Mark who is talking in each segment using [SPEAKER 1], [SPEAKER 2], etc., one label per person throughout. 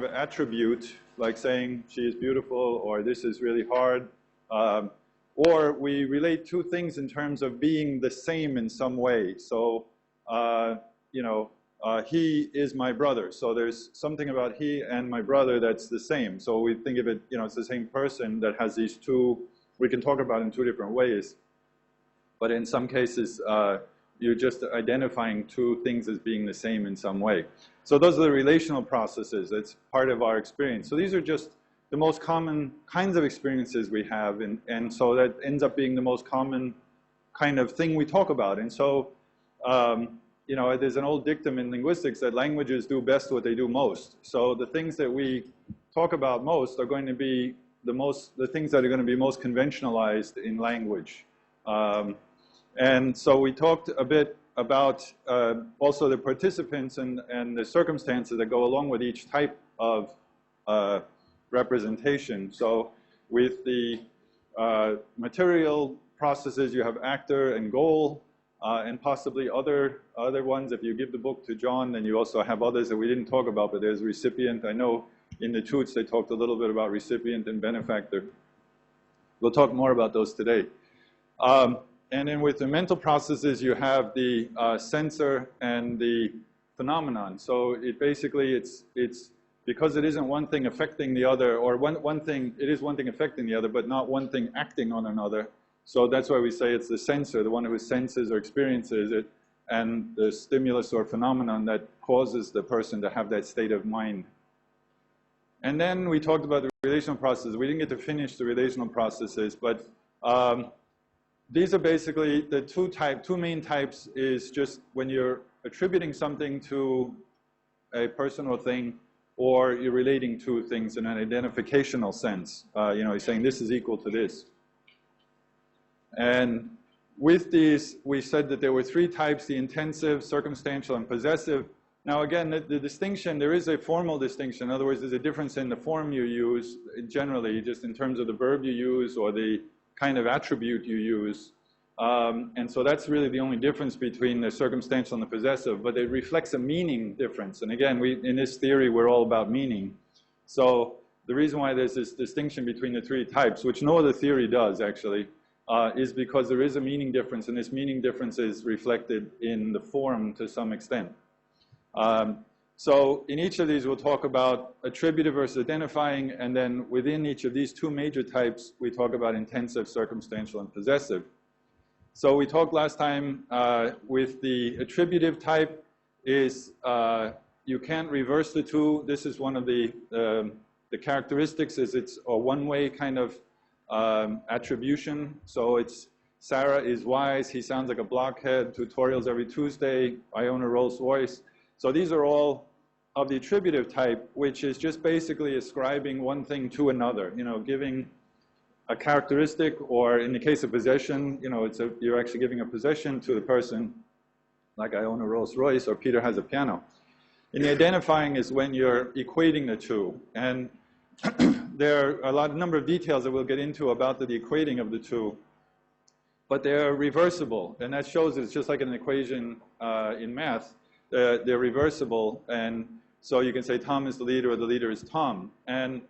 [SPEAKER 1] of attribute, like saying she is beautiful or this is really hard. Or we relate two things in terms of being the same in some way. So, you know, he is my brother. So there's something about he and my brother that's the same. So we think of it, you know, it's the same person that has these two, we can talk about in two different ways. But in some cases, you're just identifying two things as being the same in some way. So those are the relational processes. It's part of our experience. So these are just the most common kinds of experiences we have. And so that ends up being the most common kind of thing we talk about. And so, you know, there's an old dictum in linguistics that languages do best what they do most. So the things that we talk about most are going to be the things that are going to be most conventionalized in language. And so we talked a bit about also the participants and the circumstances that go along with each type of representation. So with the material processes, you have actor and goal, and possibly other ones. If you give the book to John, then you also have others that we didn't talk about, but there's recipient. I know in the toots they talked a little bit about recipient and benefactor. We'll talk more about those today. And then with the mental processes, you have the sensor and the phenomenon. So it basically, it's because it isn't one thing affecting the other, or one thing, it is one thing affecting the other, but not one thing acting on another. So that's why we say it's the sensor, the one who senses or experiences it, and the stimulus or phenomenon that causes the person to have that state of mind. And then we talked about the relational processes. We didn't get to finish the relational processes, but these are basically the two main types is just when you're attributing something to a person or thing, or you're relating two things in an identificational sense. You know, you're saying this is equal to this. And with these, we said that there were three types, the intensive, circumstantial, and possessive. Now again, the distinction, there is a formal distinction. In other words, there's a difference in the form you use, generally, just in terms of the verb you use or the kind of attribute you use. And so that's really the only difference between the circumstantial and the possessive, but it reflects a meaning difference. And again, in this theory, we're all about meaning. So the reason why there's this distinction between the three types, which no other theory does actually, is because there is a meaning difference, and this meaning difference is reflected in the form to some extent. So in each of these, we'll talk about attributive versus identifying, and then within each of these two major types, we talk about intensive, circumstantial, and possessive. So we talked last time with the attributive type is you can't reverse the two. This is one of the characteristics is it's a one-way kind of attribution. So it's Sarah is wise, he sounds like a blockhead, tutorials every Tuesday, I own a Rolls Royce. So these are all of the attributive type, which is just basically ascribing one thing to another, you know, giving a characteristic, or in the case of possession, you know, you're actually giving a possession to the person, like I own a Rolls Royce or Peter has a piano. And the identifying is when you're equating the two. And there are a number of details that we'll get into about the equating of the two, but they're reversible. And that shows it's just like an equation in math. They're reversible. And so you can say Tom is the leader or the leader is Tom. And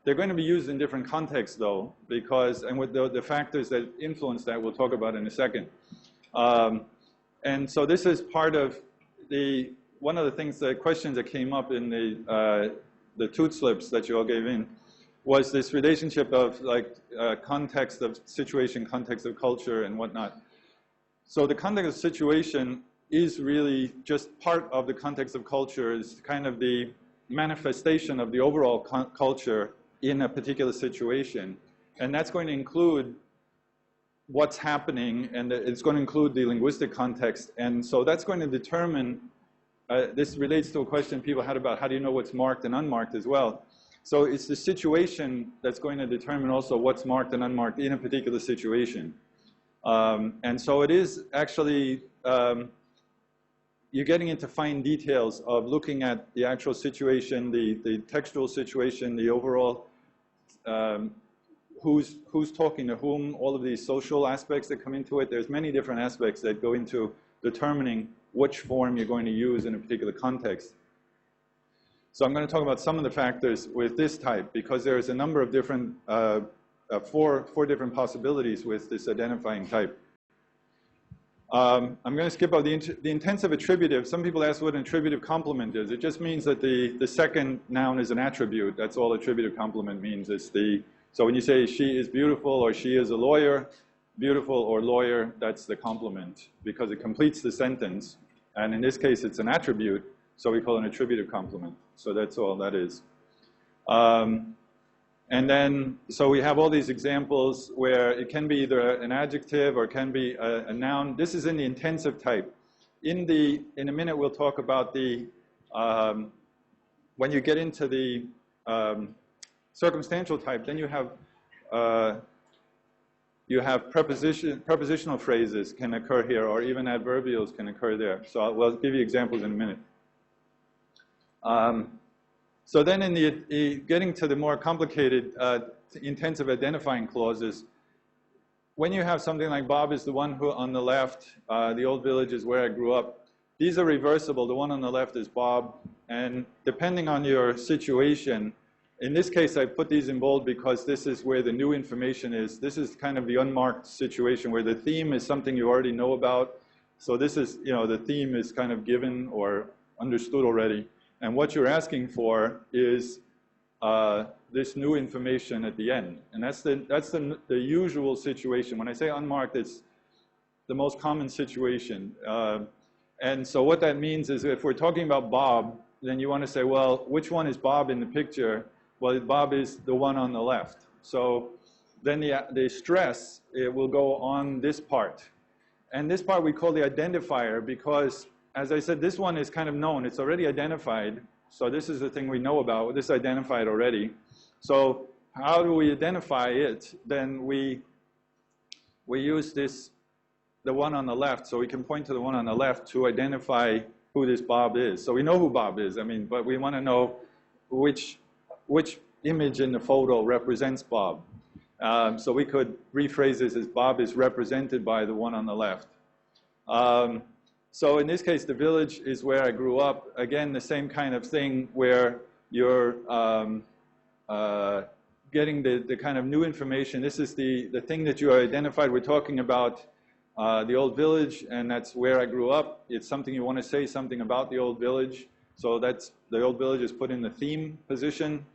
[SPEAKER 1] they're going to be used in different contexts, though, because, and with the factors that influence that, we'll talk about in a second. And so this is part of one of the things, the questions that came up in the tooth slips that you all gave in, was this relationship of like context of situation, context of culture, and whatnot. So the context of situation is really just part of the context of culture, is kind of the manifestation of the overall culture in a particular situation. And that's going to include what's happening, and it's going to include the linguistic context. And so that's going to determine, this relates to a question people had about how do you know what's marked and unmarked as well. So it's the situation that's going to determine also what's marked and unmarked in a particular situation. And so it is actually, you're getting into fine details of looking at the actual situation, the textual situation, the overall, who's talking to whom, all of these social aspects that come into it. There's many different aspects that go into determining which form you're going to use in a particular context. So I'm going to talk about some of the factors with this type because there's a number of different, four different possibilities with this identifying type. I'm going to skip out the intensive attributive. Some people ask what an attributive complement is. It just means that the second noun is an attribute. That's all attributive complement means. So when you say she is beautiful or she is a lawyer, beautiful or lawyer, that's the complement because it completes the sentence. And in this case, it's an attribute, so we call it an attributive complement. So that's all that is. And then, so we have all these examples where it can be either an adjective or it can be a noun. This is in the intensive type. In a minute, we'll talk about the, when you get into the circumstantial type, then you have prepositional phrases can occur here, or even adverbials can occur there. So we'll give you examples in a minute. So then in getting to the more complicated intensive identifying clauses, when you have something like Bob is the one who on the left, the old village is where I grew up, these are reversible. The one on the left is Bob, and depending on your situation, in this case I put these in bold because this is where the new information is. This is kind of the unmarked situation where the theme is something you already know about. So this is, the theme is kind of given or understood already. And what you're asking for is this new information at the end. And that's the usual situation. When I say unmarked, it's the most common situation. And so what that means is if we're talking about Bob, then you want to say, well, which one is Bob in the picture? Well, Bob is the one on the left. So then the stress, it will go on this part. And this part we call the identifier because, as I said, this one is kind of known. It's already identified. So this is the thing we know about. This is identified already. So how do we identify it? Then we use the one on the left. So we can point to the one on the left to identify who this Bob is. So we know who Bob is. But we want to know which image in the photo represents Bob. So we could rephrase this as Bob is represented by the one on the left. So in this case, the village is where I grew up. Again, the same kind of thing where you're getting the kind of new information. This is the thing that you identified. We're talking about the old village, and that's where I grew up. It's something you want to say something about the old village. So that's the old village is put in the theme position.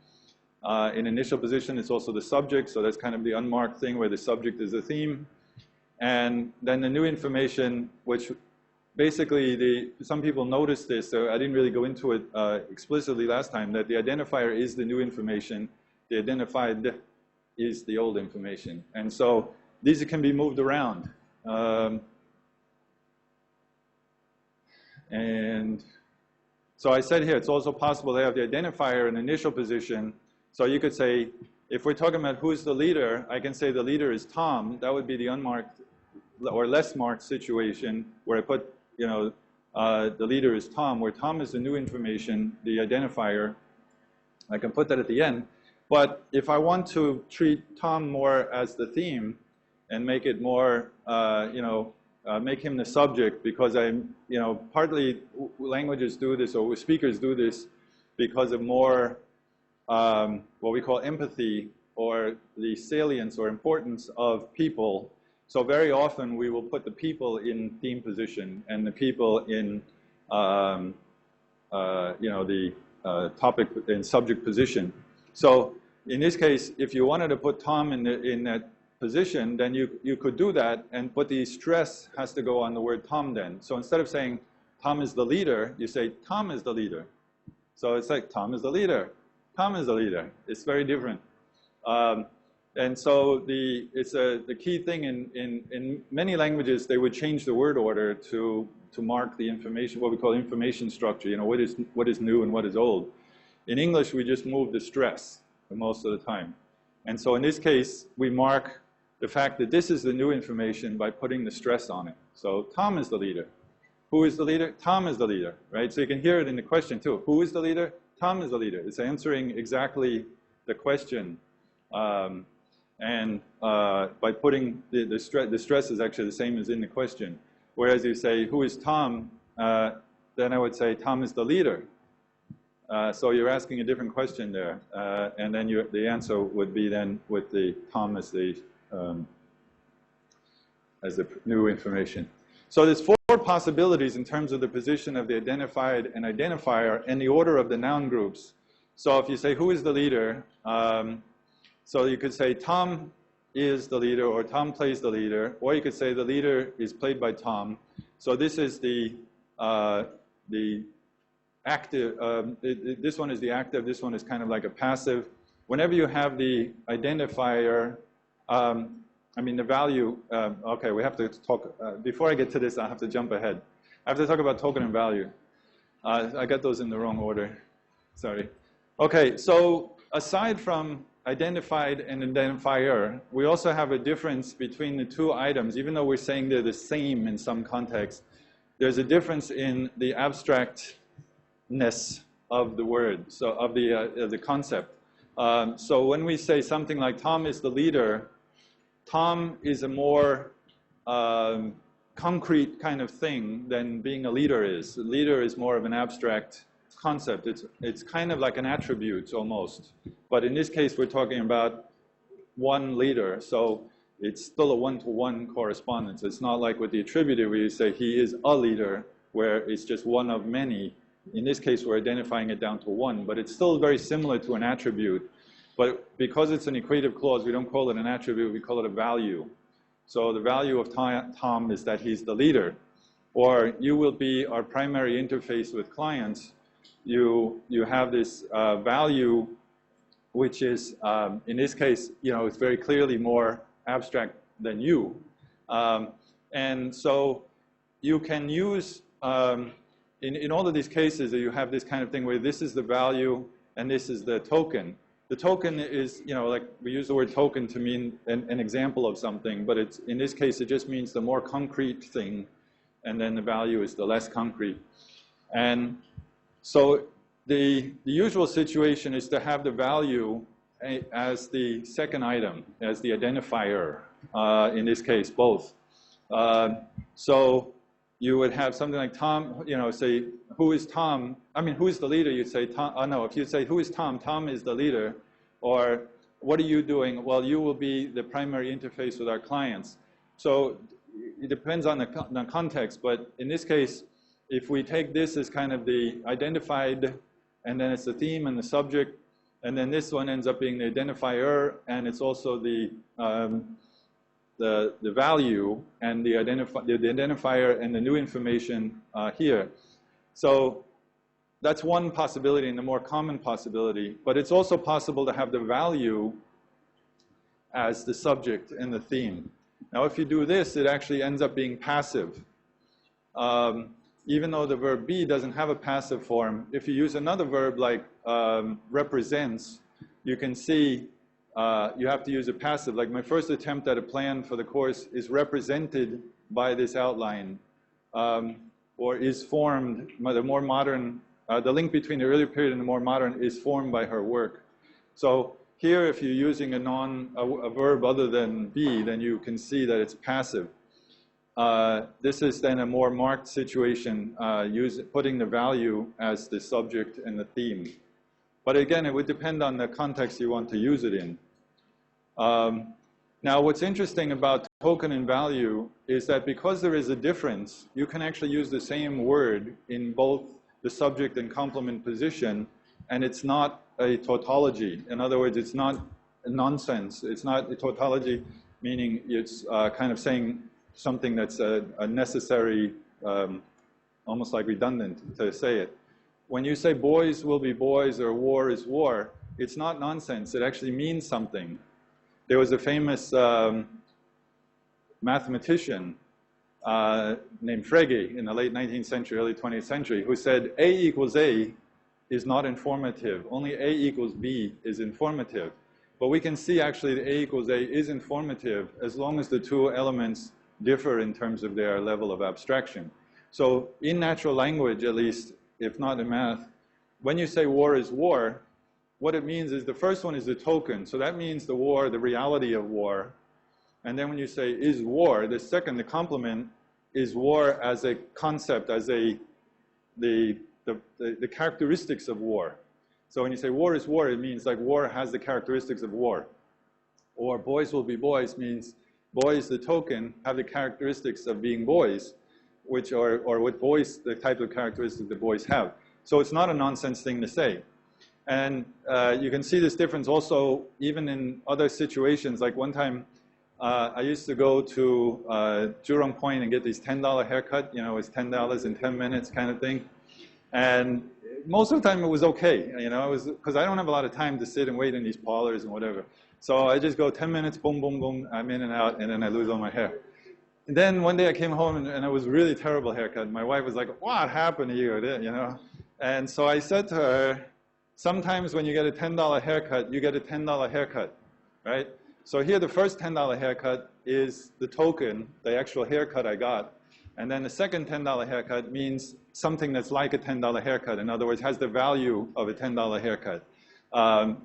[SPEAKER 1] In initial position, it's also the subject. So that's kind of the unmarked thing where the subject is the theme. And then the new information, which basically, some people noticed this, so I didn't really go into it explicitly last time, that the identifier is the new information. The identified is the old information. And so these can be moved around. And so I said here, it's also possible to have the identifier in initial position. So you could say, if we're talking about who's the leader, I can say the leader is Tom. That would be the unmarked or less marked situation where I put the leader is Tom, where Tom is the new information, the identifier. I can put that at the end. But if I want to treat Tom more as the theme and make it more, make him the subject, because partly languages do this, or speakers do this because of more what we call empathy, or the salience or importance of people. So very often we will put the people in theme position and the people in, the topic and subject position. So in this case, if you wanted to put Tom in that position, then you could do that, but the stress has to go on the word Tom then. So instead of saying Tom is the leader, you say Tom is the leader. So it's like Tom is the leader. Tom is the leader. It's very different. And so the key thing in many languages, they would change the word order to mark the information, what we call information structure, what is new and what is old. In English, we just move the stress most of the time. And so in this case, we mark the fact that this is the new information by putting the stress on it. So Tom is the leader. Who is the leader? Tom is the leader, right? So you can hear it in the question too. Who is the leader? Tom is the leader. It's answering exactly the question. And by putting the stress is actually the same as in the question. Whereas you say, who is Tom? Then I would say, Tom is the leader. So you're asking a different question there. And then the answer would be then with the Tom as the new information. So there's four possibilities in terms of the position of the identified and identifier and the order of the noun groups. So if you say, who is the leader? So you could say Tom is the leader, or Tom plays the leader, or you could say the leader is played by Tom. So this is the active, this one is the active, this one is kind of like a passive. Whenever you have the identifier, I mean the value, okay, we have to talk, before I get to this, I have to jump ahead. I have to talk about token and value. I got those in the wrong order, sorry. Okay, so aside from identified and identifier, we also have a difference between the two items, even though we're saying they're the same in some context. There's a difference in the abstractness of the word, so of the concept. So when we say something like Tom is the leader, Tom is a more concrete kind of thing than being a leader is. A leader is more of an abstract concept. It's kind of like an attribute almost. But in this case, we're talking about one leader. So it's still a one-to-one correspondence. It's not like with the attributive where you say he is a leader, where it's just one of many. In this case, we're identifying it down to one. But it's still very similar to an attribute. But because it's an equative clause, we don't call it an attribute, we call it a value. So the value of Tom is that he's the leader. Or you will be our primary interface with clients. You have this value, which is, in this case, it's very clearly more abstract than you. And so you can use, in all of these cases, you have this kind of thing where this is the value and this is the token. The token is, like we use the word token to mean an example of something, but it's, in this case, it just means the more concrete thing, and then the value is the less concrete. And so the usual situation is to have the value as the second item, as the identifier, in this case, both. So you would have something like Tom, say, who is Tom? I mean, who is the leader? You'd say, Tom, no, if you say, who is Tom? Tom is the leader. Or, what are you doing? Well, you will be the primary interface with our clients. So it depends on the context, but in this case, if we take this as kind of the identified, and then it's the theme and the subject, and then this one ends up being the identifier, and it's also the value and the identifier and the new information here. So that's one possibility and the more common possibility. But it's also possible to have the value as the subject and the theme. Now, if you do this, it actually ends up being passive. Even though the verb be doesn't have a passive form, if you use another verb like represents, you can see you have to use a passive. Like my first attempt at a plan for the course is represented by this outline, or is formed by the more modern, the link between the earlier period and the more modern is formed by her work. So here, if you're using a verb other than be, then you can see that it's passive. This is then a more marked situation, putting the value as the subject and the theme. But again, it would depend on the context you want to use it in. Now, what's interesting about token and value is that because there is a difference, you can actually use the same word in both the subject and complement position, and it's not a tautology. In other words, it's not nonsense. It's not a tautology, meaning it's kind of saying something that's a necessary, almost like redundant to say it. When you say boys will be boys or war is war, it's not nonsense. It actually means something. There was a famous mathematician named Frege in the late 19th century, early 20th century, who said A equals A is not informative. Only A equals B is informative. But we can see actually that A equals A is informative as long as the two elements differ in terms of their level of abstraction. So in natural language, at least, if not in math, when you say war is war, what it means is the first one is the token. So that means the war, the reality of war. And then when you say is war, the second, the complement, is war as a concept, as the characteristics of war. So when you say war is war, it means like war has the characteristics of war. Or boys will be boys means boys, the token, have the characteristics of being boys, which are, or with boys, the type of characteristics the boys have. So it's not a nonsense thing to say. And you can see this difference also even in other situations. Like one time, I used to go to Jurong Point and get these $10 haircut. You know, it's $10 in 10 minutes kind of thing. And most of the time it was okay, you know, it was because I don't have a lot of time to sit and wait in these parlors and whatever. So I just go 10 minutes, boom, boom, boom, I'm in and out, and then I lose all my hair. And then one day I came home and it was a really terrible haircut. My wife was like, what happened to you, you know? And so I said to her, sometimes when you get a $10 haircut, you get a $10 haircut, right? So here the first $10 haircut is the token, the actual haircut I got. And then the second $10 haircut means something that's like a $10 haircut. In other words, has the value of a $10 haircut.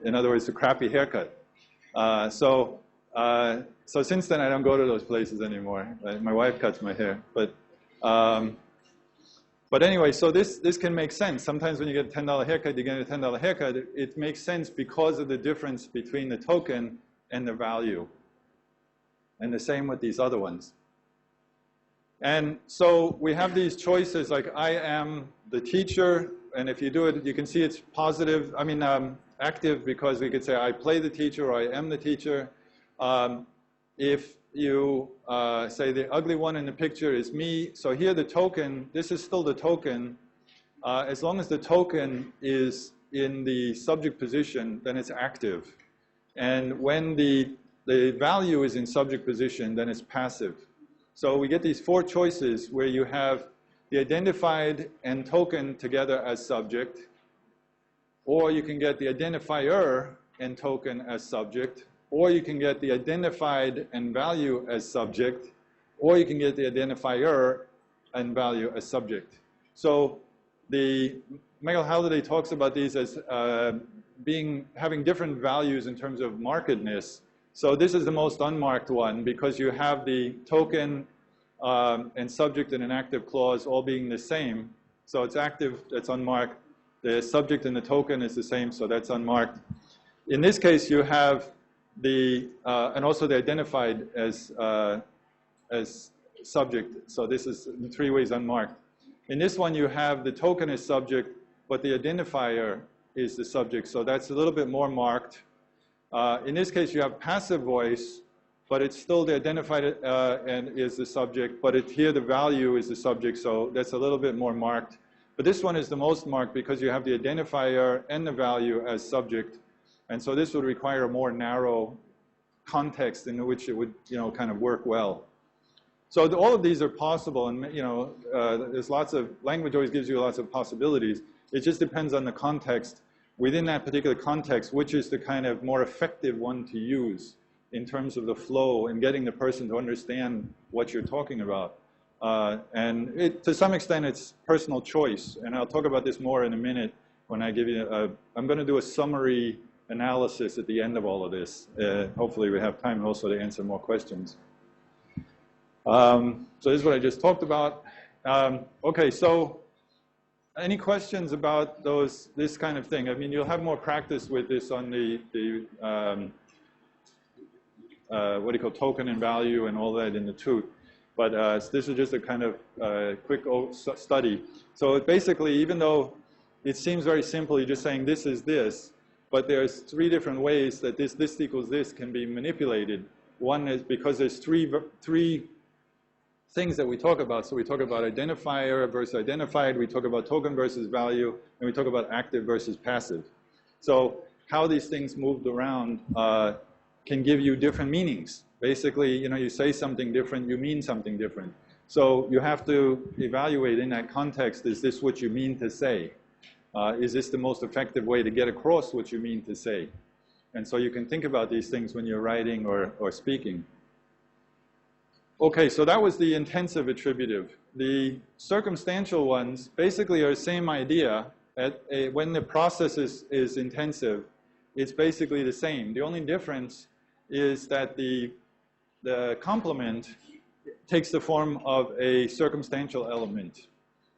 [SPEAKER 1] In other words, a crappy haircut. So since then, I don't go to those places anymore. My wife cuts my hair. But anyway, so this can make sense. Sometimes when you get a $10 haircut, you get a $10 haircut. It makes sense because of the difference between the token and the value. And the same with these other ones. And so we have these choices like I am the teacher, and if you do it, you can see it's positive, active, because we could say I play the teacher or I am the teacher. If you say the ugly one in the picture is me, so here the token, this is still the token. As long as the token is in the subject position, then it's active. And when the value is in subject position, then it's passive. So we get these four choices where you have the identified and token together as subject, or you can get the identifier and token as subject, or you can get the identified and value as subject, or you can get the identifier and value as subject. So the Michael Halliday talks about these as having different values in terms of markedness. So this is the most unmarked one because you have the token and subject in an active clause all being the same. So it's active, that's unmarked. The subject and the token is the same, so that's unmarked. In this case, you have the, and also the identified as subject. So this is in three ways unmarked. In this one, you have the token as subject, but the identifier is the subject. So that's a little bit more marked. In this case, you have passive voice, but it's still the identified and is the subject, but here the value is the subject, so that's a little bit more marked. But this one is the most marked because you have the identifier and the value as subject, and so this would require a more narrow context in which it would, kind of work well. So all of these are possible, and there's lots of, language always gives you lots of possibilities. It just depends on the context. Within that particular context, which is the kind of more effective one to use in terms of the flow and getting the person to understand what you're talking about. And to some extent, it's personal choice. And I'll talk about this more in a minute when I give you I'm going to do a summary analysis at the end of all of this. Hopefully we have time also to answer more questions. So this is what I just talked about. Okay, so any questions about this kind of thing? I mean, you'll have more practice with this on the what do you call, token and value and all that in the tooth. But this is just a kind of quick study. So basically, even though it seems very simple, you're just saying this is this, but there's three different ways that this equals this can be manipulated. One is because there's three things that we talk about. So we talk about identifier versus identified, we talk about token versus value, and we talk about active versus passive. So how these things moved around can give you different meanings. Basically, you say something different, you mean something different. So you have to evaluate in that context, is this what you mean to say? Is this the most effective way to get across what you mean to say? And so you can think about these things when you're writing or speaking. Okay, so that was the intensive attributive. The circumstantial ones basically are the same idea. When the process is intensive, it's basically the same. The only difference is that the complement takes the form of a circumstantial element.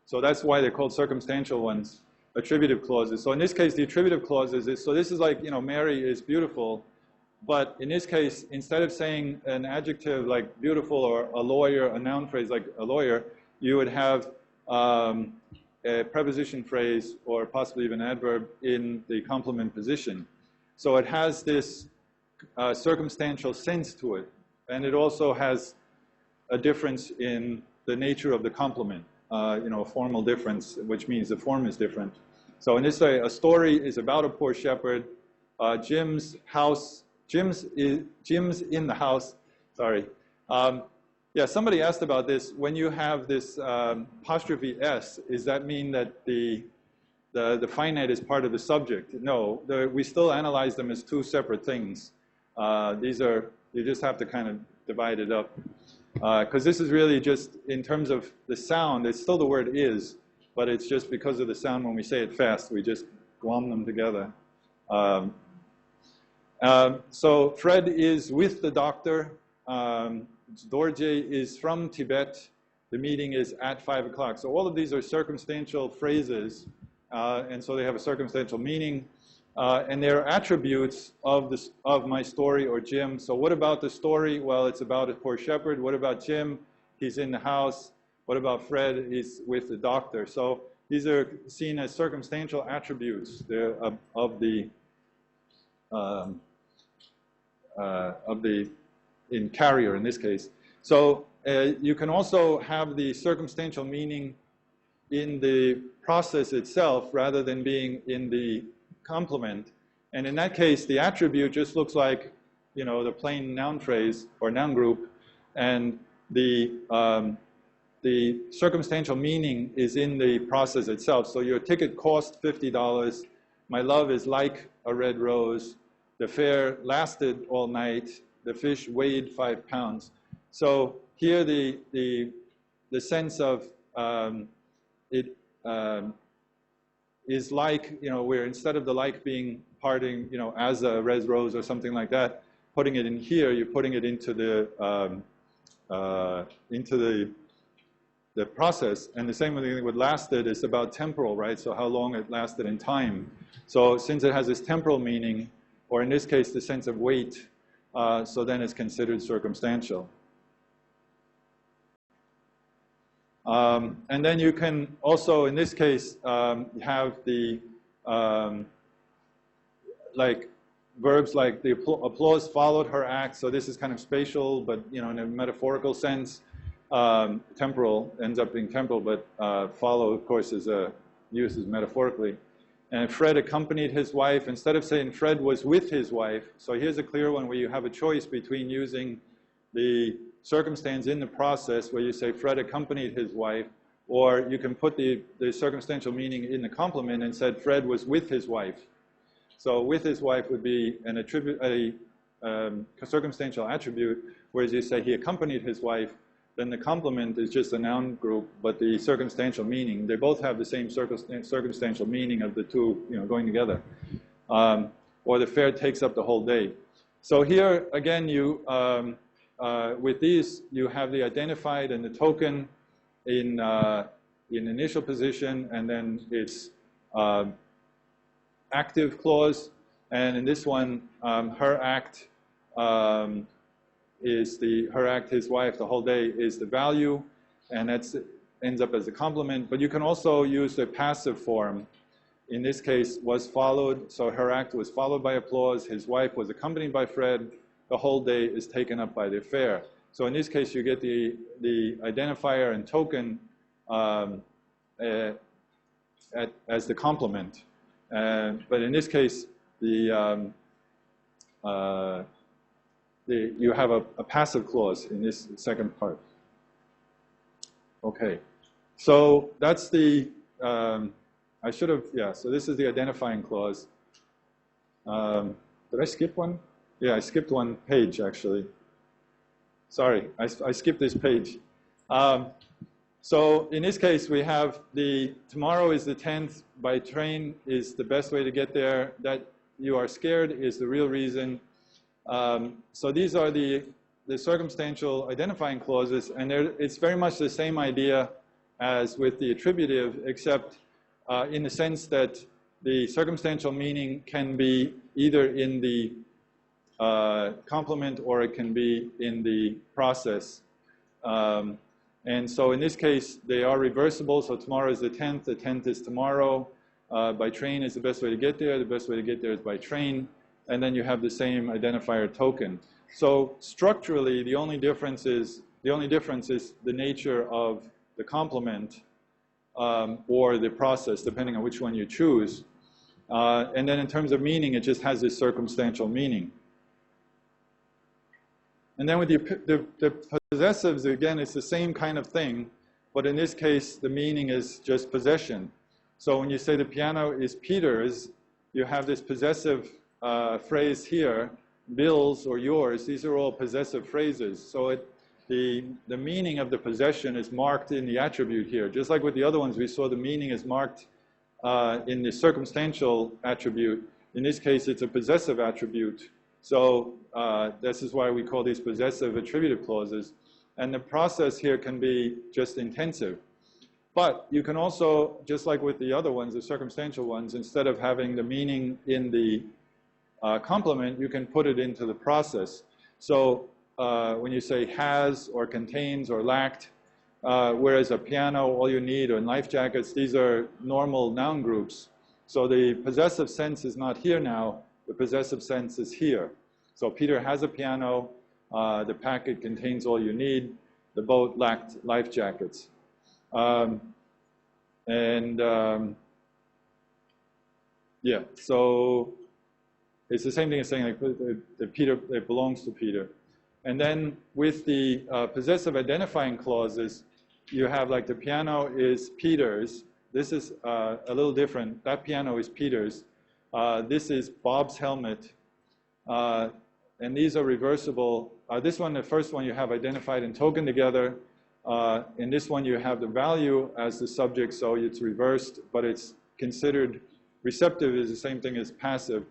[SPEAKER 1] So that's why they're called circumstantial ones. attributive clauses. So in this case, the attributive clauses is, so this is like, you know, Mary is beautiful, but in this case, instead of saying an adjective like beautiful or a lawyer, a noun phrase like a lawyer, you would have a preposition phrase or possibly even an adverb in the complement position. So it has this circumstantial sense to it, and it also has a difference in the nature of the complement, you know, a formal difference, which means the form is different. So in this way, a story is about a poor shepherd. Jim's in the house. Sorry. Yeah, somebody asked about this. When you have this apostrophe S, does that mean that the finite is part of the subject? No, we still analyze them as two separate things. You just have to kind of divide it up. Because this is really just, in terms of the sound, it's still the word is, but it's just because of the sound when we say it fast, we just glom them together. So Fred is with the doctor. Dorje is from Tibet. The meeting is at 5 o'clock. So all of these are circumstantial phrases, and so they have a circumstantial meaning. And they're attributes of my story or Jim. So what about the story? Well, it's about a poor shepherd. What about Jim? He's in the house. What about Fred? He's with the doctor. So these are seen as circumstantial attributes of the in carrier in this case. So you can also have the circumstantial meaning in the process itself rather than being in the complement. And in that case, the attribute just looks like, you know, the plain noun phrase or noun group, and the circumstantial meaning is in the process itself. So your ticket cost $50. My love is like a red rose. The fare lasted all night. The fish weighed 5 pounds. So here the sense of it is like, you know, where instead of the like being parting, you know, as a red rose or something like that, putting it in here, you're putting it into the process. And the same thing with lasted is about temporal, right? So how long it lasted in time. So since it has this temporal meaning, or in this case, the sense of weight, so then it's considered circumstantial. And then you can also, in this case, have the like verbs like the applause followed her act. So this is kind of spatial, but you know, in a metaphorical sense. Temporal ends up being temporal, but follow, of course, is used as metaphorically. And Fred accompanied his wife. Instead of saying Fred was with his wife, so here's a clear one where you have a choice between using the circumstance in the process where you say Fred accompanied his wife, or you can put the circumstantial meaning in the complement and said Fred was with his wife. So with his wife would be an attribute, a circumstantial attribute, whereas you say he accompanied his wife, then the complement is just a noun group, but the circumstantial meaning, they both have the same circumstantial meaning of the two, you know, going together. Or the fare takes up the whole day. So here, again, you, with these, you have the identified and the token in initial position, and then it's active clause. And in this one, her act, is her act, his wife, the whole day is the value, and that ends up as a complement. But you can also use the passive form. In this case, was followed, so her act was followed by applause, his wife was accompanied by Fred, the whole day is taken up by the affair. So in this case, you get the identifier and token as the complement. But in this case, you have a passive clause in this second part. Okay, so that's the, I should have, yeah, so this is the identifying clause. Did I skip one? Yeah, I skipped one page, actually. Sorry, I skipped this page. So in this case, we have tomorrow is the 10th, by train is the best way to get there. That you are scared is the real reason. So these are the circumstantial identifying clauses, and it's very much the same idea as with the attributive, except in the sense that the circumstantial meaning can be either in the complement or it can be in the process. And so in this case, they are reversible. So tomorrow is the 10th is tomorrow. By train is the best way to get there. The best way to get there is by train. And then you have the same identifier token. So structurally, the only difference is the nature of the complement or the process, depending on which one you choose. And then in terms of meaning, it just has this circumstantial meaning. And then with the possessives, again, it's the same kind of thing, but in this case, the meaning is just possession. So when you say the piano is Peter's, you have this possessive phrase here, Bill's or yours. These are all possessive phrases. So the meaning of the possession is marked in the attribute here. Just like with the other ones, we saw the meaning is marked in the circumstantial attribute. In this case, it's a possessive attribute. So this is why we call these possessive attributive clauses. And the process here can be just intensive. But you can also, just like with the other ones, the circumstantial ones, instead of having the meaning in the complement, you can put it into the process. So when you say has or contains or lacked, whereas a piano, all you need, or life jackets, these are normal noun groups. So the possessive sense is not here now. The possessive sense is here. So Peter has a piano. The packet contains all you need. The boat lacked life jackets. Yeah, so it's the same thing as saying like the Peter, it belongs to Peter. And then with the possessive identifying clauses, you have like the piano is Peter's. This is a little different. That piano is Peter's. This is Bob's helmet. And these are reversible. This one, the first one, you have identified and token together. In this one, you have the value as the subject, so it's reversed, but it's considered receptive is the same thing as passive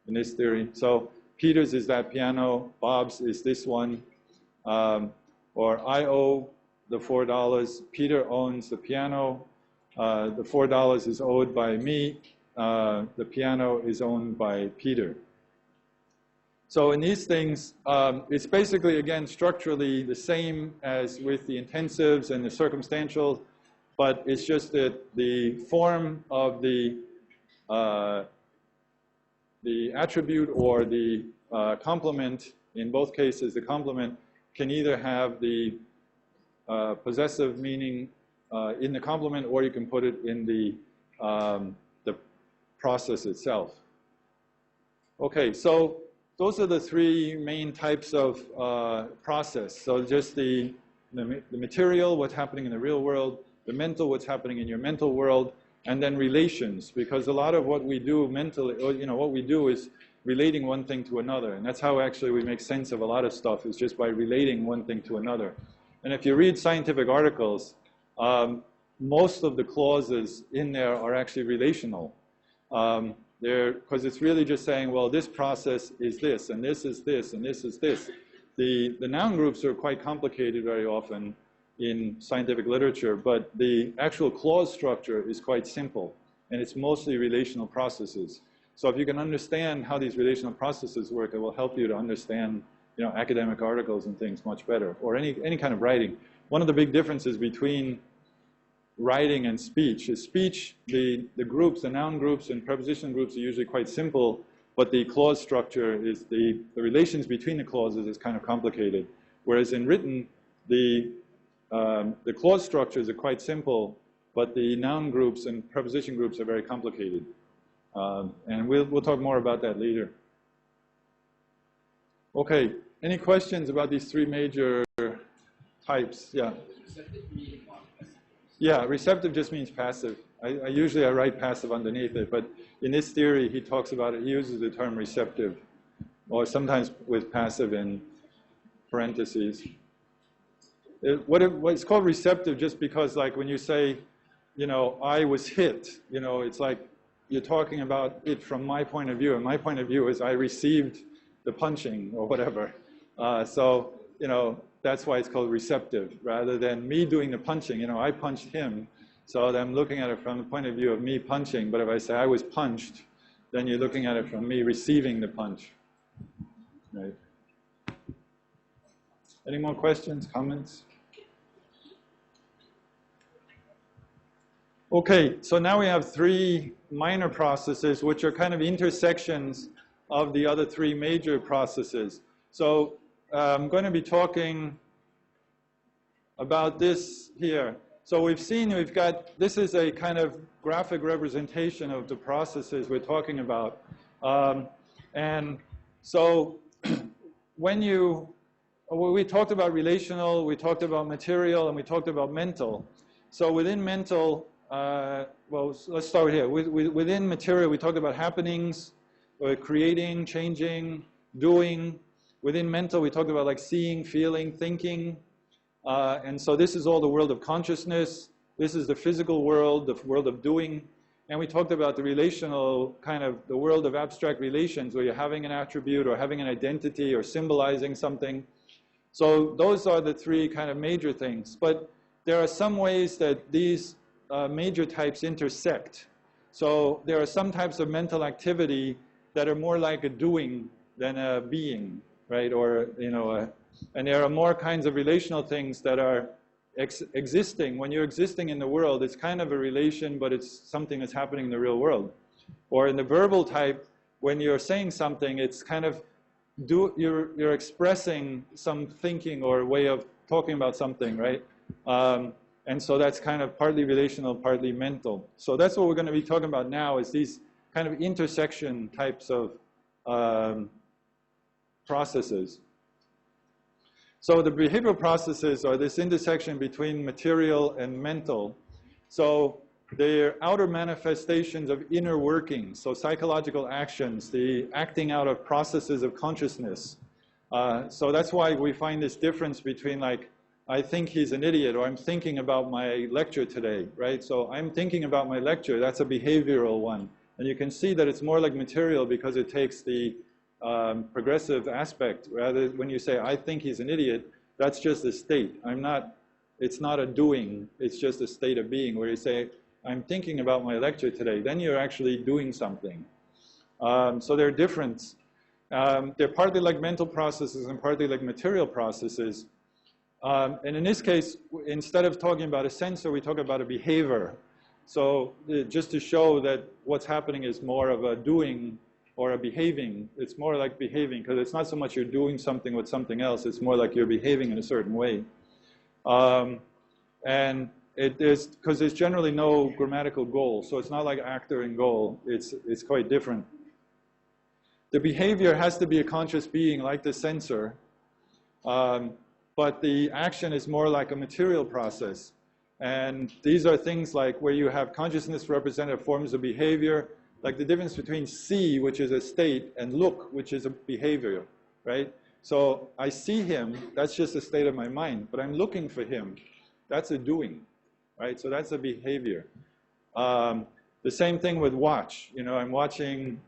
[SPEAKER 1] in this theory. So Peter's is that piano, Bob's is this one, or I owe the $4. Peter owns the piano. The $4 is owed by me. The piano is owned by Peter. So in these things, it's basically, again, structurally the same as with the intensives and the circumstantial, but it's just that the form of the attribute or the complement, in both cases, the complement can either have the possessive meaning in the complement, or you can put it in the process itself. Okay, so those are the three main types of process. So just the material, what's happening in the real world, the mental, what's happening in your mental world, and then relations, because a lot of what we do mentally, or, what we do is relating one thing to another, and that's how actually we make sense of a lot of stuff, is just by relating one thing to another. And if you read scientific articles, most of the clauses in there are actually relational. Because it's really just saying, well, this process is this, and this is this, and this is this. The noun groups are quite complicated very often in scientific literature, but the actual clause structure is quite simple, and it's mostly relational processes. So if you can understand how these relational processes work, it will help you to understand, academic articles and things much better, or any kind of writing. One of the big differences between writing and speech is speech, the groups, the noun groups and preposition groups are usually quite simple, but the clause structure is the relations between the clauses is kind of complicated. Whereas in written, the clause structures are quite simple, but the noun groups and preposition groups are very complicated. And we'll talk more about that later. Okay, any questions about these three major types? Yeah. Yeah, receptive just means passive. Usually I write passive underneath it, but in this theory he talks about it, he uses the term receptive, or sometimes with passive in parentheses. It's called receptive just because, like, when you say, I was hit, it's like you're talking about it from my point of view, and my point of view is I received the punching or whatever. That's why it's called receptive, rather than me doing the punching. I punched him, So I'm looking at it from the point of view of me punching, but if I say I was punched, then you're looking at it from me receiving the punch. Right? Any more questions, comments? Okay, so now we have three minor processes which are kind of intersections of the other three major processes. So I'm going to be talking about this here. So we've got, this is a kind of graphic representation of the processes we're talking about. And so we talked about relational, we talked about material, and we talked about mental. So within mental, well, let's start here. Within material, we talked about happenings, creating, changing, doing. Within mental, we talked about like seeing, feeling, thinking. And so this is all the world of consciousness. This is the physical world, the world of doing. And we talked about the relational, kind of the world of abstract relations, where you're having an attribute or having an identity or symbolizing something. So those are the three kind of major things. But there are some ways that these major types intersect. So there are some types of mental activity that are more like a doing than a being, right? Or, you know, and there are more kinds of relational things that are existing. When you're existing in the world, it's kind of a relation, but it's something that's happening in the real world. Or in the verbal type, when you're saying something, it's kind of you're expressing some thinking or way of talking about something, right? And so that's kind of partly relational, partly mental. So that's what we're going to be talking about now, is these kind of intersection types of processes. So the behavioral processes are this intersection between material and mental. So they're outer manifestations of inner workings, so psychological actions, the acting out of processes of consciousness. So that's why we find this difference between, like, I think he's an idiot, or I'm thinking about my lecture today, right? So I'm thinking about my lecture, that's a behavioral one. And you can see that it's more like material because it takes the progressive aspect. Rather, when you say, I think he's an idiot, that's just a state. It's not a doing, it's just a state of being, where you say, I'm thinking about my lecture today. Then you're actually doing something. So they're different. They're partly like mental processes and partly like material processes. And in this case, instead of talking about a sensor, we talk about a behavior. So just to show that what's happening is more of a doing or a behaving. It's more like behaving, because it's not so much you're doing something with something else, it's more like you're behaving in a certain way. And it is, because there's generally no grammatical goal, so it's not like actor and goal, it's quite different. The behavior has to be a conscious being like the sensor, but the action is more like a material process. And these are things like where you have consciousness represented forms of behavior, like the difference between see, which is a state, and look, which is a behavior, right? So I see him, that's just a state of my mind, but I'm looking for him, that's a doing, right? So that's a behavior. The same thing with watch. You know, I'm watching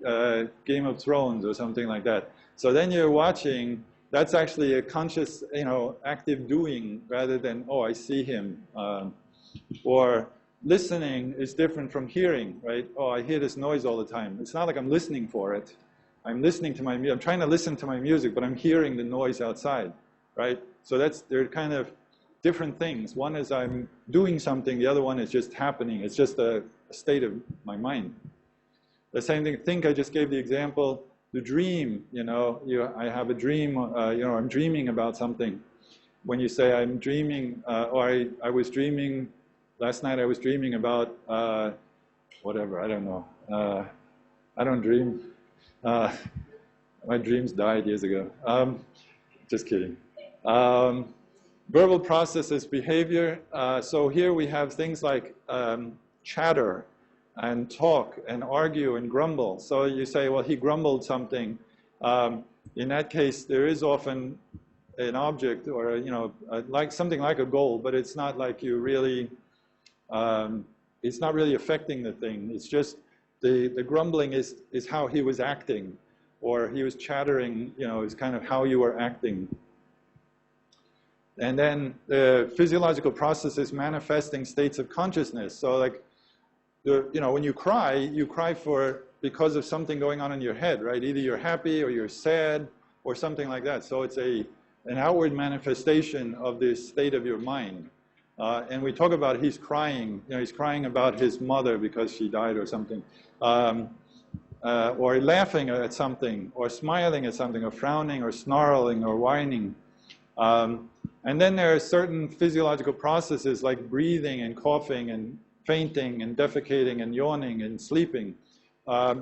[SPEAKER 1] Game of Thrones or something like that. So then you're watching, that's actually a conscious, you know, active doing rather than, oh, I see him. Or listening is different from hearing, right? Oh, I hear this noise all the time. It's not like I'm listening for it. I'm listening to I'm trying to listen to my music, but I'm hearing the noise outside, right? So they're kind of different things. One is I'm doing something, the other one is just happening. It's just a state of my mind. The same thing, I just gave the example, the dream, you know, I have a dream, you know, I'm dreaming about something. When you say I'm dreaming, or I was dreaming, last night I was dreaming about, whatever, I don't know. I don't dream. My dreams died years ago. Just kidding. Verbal processes behavior. So here we have things like chatter and talk and argue and grumble. So you say, well, he grumbled something. In that case, there is often an object or, you know, like something like a goal, but it's not like you really, it's not really affecting the thing. It's just the grumbling is how he was acting, or he was chattering, you know, is kind of how you were acting. And then the physiological processes manifesting states of consciousness. So like, when you cry because of something going on in your head, right? Either you're happy or you're sad or something like that. So it's an outward manifestation of this state of your mind. And we talk about he's crying. He's crying about his mother because she died or something. Or laughing at something, or smiling at something, or frowning, or snarling, or whining. And then there are certain physiological processes like breathing and coughing and fainting and defecating and yawning and sleeping.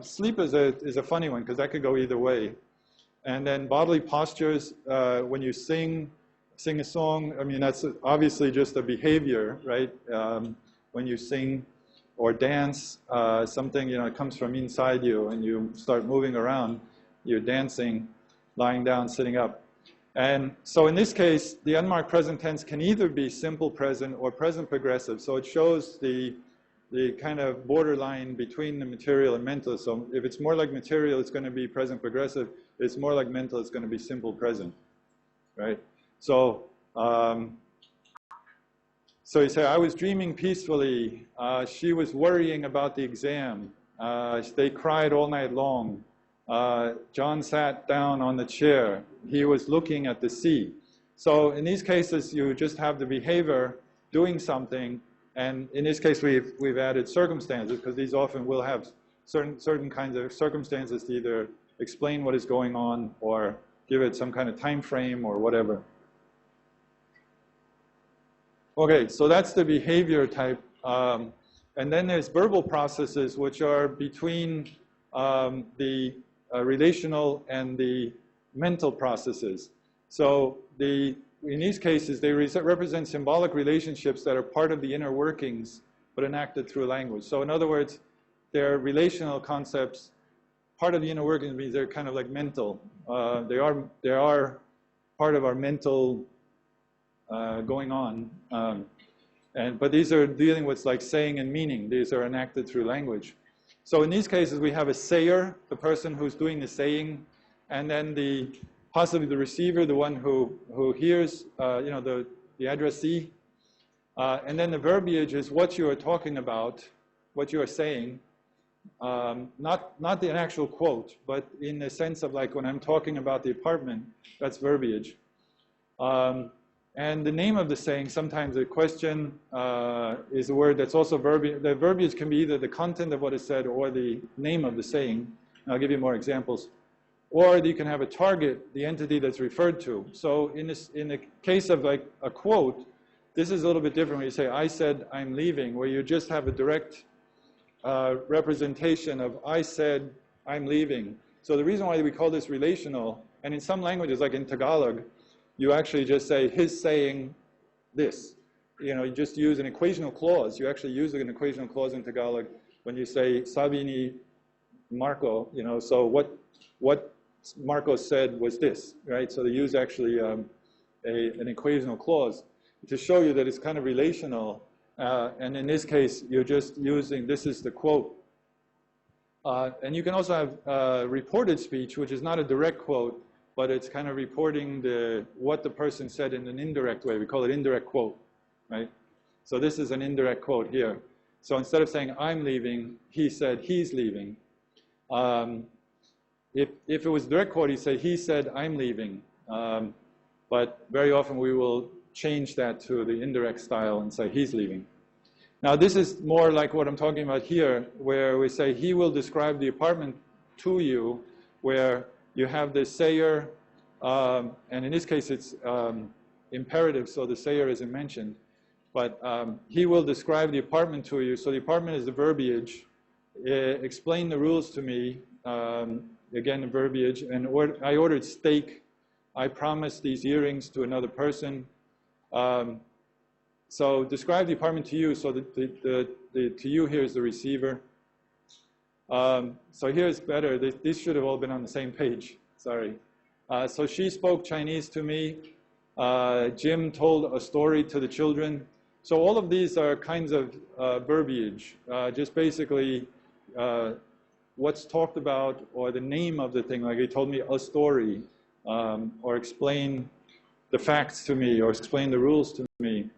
[SPEAKER 1] Sleep is a funny one because that could go either way. And then bodily postures, when you sing a song, I mean, that's obviously just a behavior, right? When you sing or dance, something, it comes from inside you and you start moving around, you're dancing, lying down, sitting up. And so in this case, the unmarked present tense can either be simple present or present progressive. So it shows the kind of borderline between the material and mental. So if it's more like material, it's going to be present progressive. If it's more like mental, it's going to be simple present, right? So, so you say, I was dreaming peacefully. She was worrying about the exam. They cried all night long. John sat down on the chair. He was looking at the sea. So in these cases, you just have the behavior doing something. And in this case, we've added circumstances because these often will have certain kinds of circumstances to either explain what is going on or give it some kind of time frame or whatever. Okay, so that's the behavior type. And then there's verbal processes, which are between the relational and the mental processes. So in these cases, they represent symbolic relationships that are part of the inner workings, but enacted through language. So in other words, they're relational concepts. Part of the inner workings means they're kind of like mental. They are part of our mental going on. But these are dealing with like saying and meaning. These are enacted through language. So in these cases, we have a sayer, the person who's doing the saying, and then possibly the receiver, the one who hears, the addressee. And then the verbiage is what you are talking about, what you are saying. Not an actual quote, but in the sense of like when I'm talking about the apartment, that's verbiage. And the name of the saying, sometimes a question is a word that's also verbiage. The verbiage can be either the content of what is said or the name of the saying. And I'll give you more examples. Or you can have a target, the entity that's referred to. So in the case of like a quote, this is a little bit different when you say, I said I'm leaving, where you just have a direct representation of I said I'm leaving. So the reason why we call this relational, and in some languages, like in Tagalog, you actually just say, his saying this. You just use an equational clause. You actually use an equational clause in Tagalog when you say, sabi ni Marco, so what Marco said was this, right? So they use actually an equational clause to show you that it's kind of relational. And in this case, you're just using, this is the quote. And you can also have reported speech, which is not a direct quote, but it's kind of reporting what the person said in an indirect way. We call it indirect quote, right? So this is an indirect quote here. So instead of saying, I'm leaving, he said, he's leaving. If it was direct quote, he'd say, he said, I'm leaving. But very often we will change that to the indirect style and say, he's leaving. Now this is more like what I'm talking about here, where we say, he will describe the apartment to you, where you have the sayer, and in this case it's imperative, so the sayer isn't mentioned. But he will describe the apartment to you. So the apartment is the verbiage. Explain the rules to me. Again, the verbiage. And I ordered steak. I promised these earrings to another person. So describe the apartment to you. So the to you here is the receiver. So here's better. These should have all been on the same page. Sorry. So she spoke Chinese to me. Jim told a story to the children. So all of these are kinds of verbiage, just basically what's talked about or the name of the thing. Like he told me a story or explain the facts to me or explain the rules to me.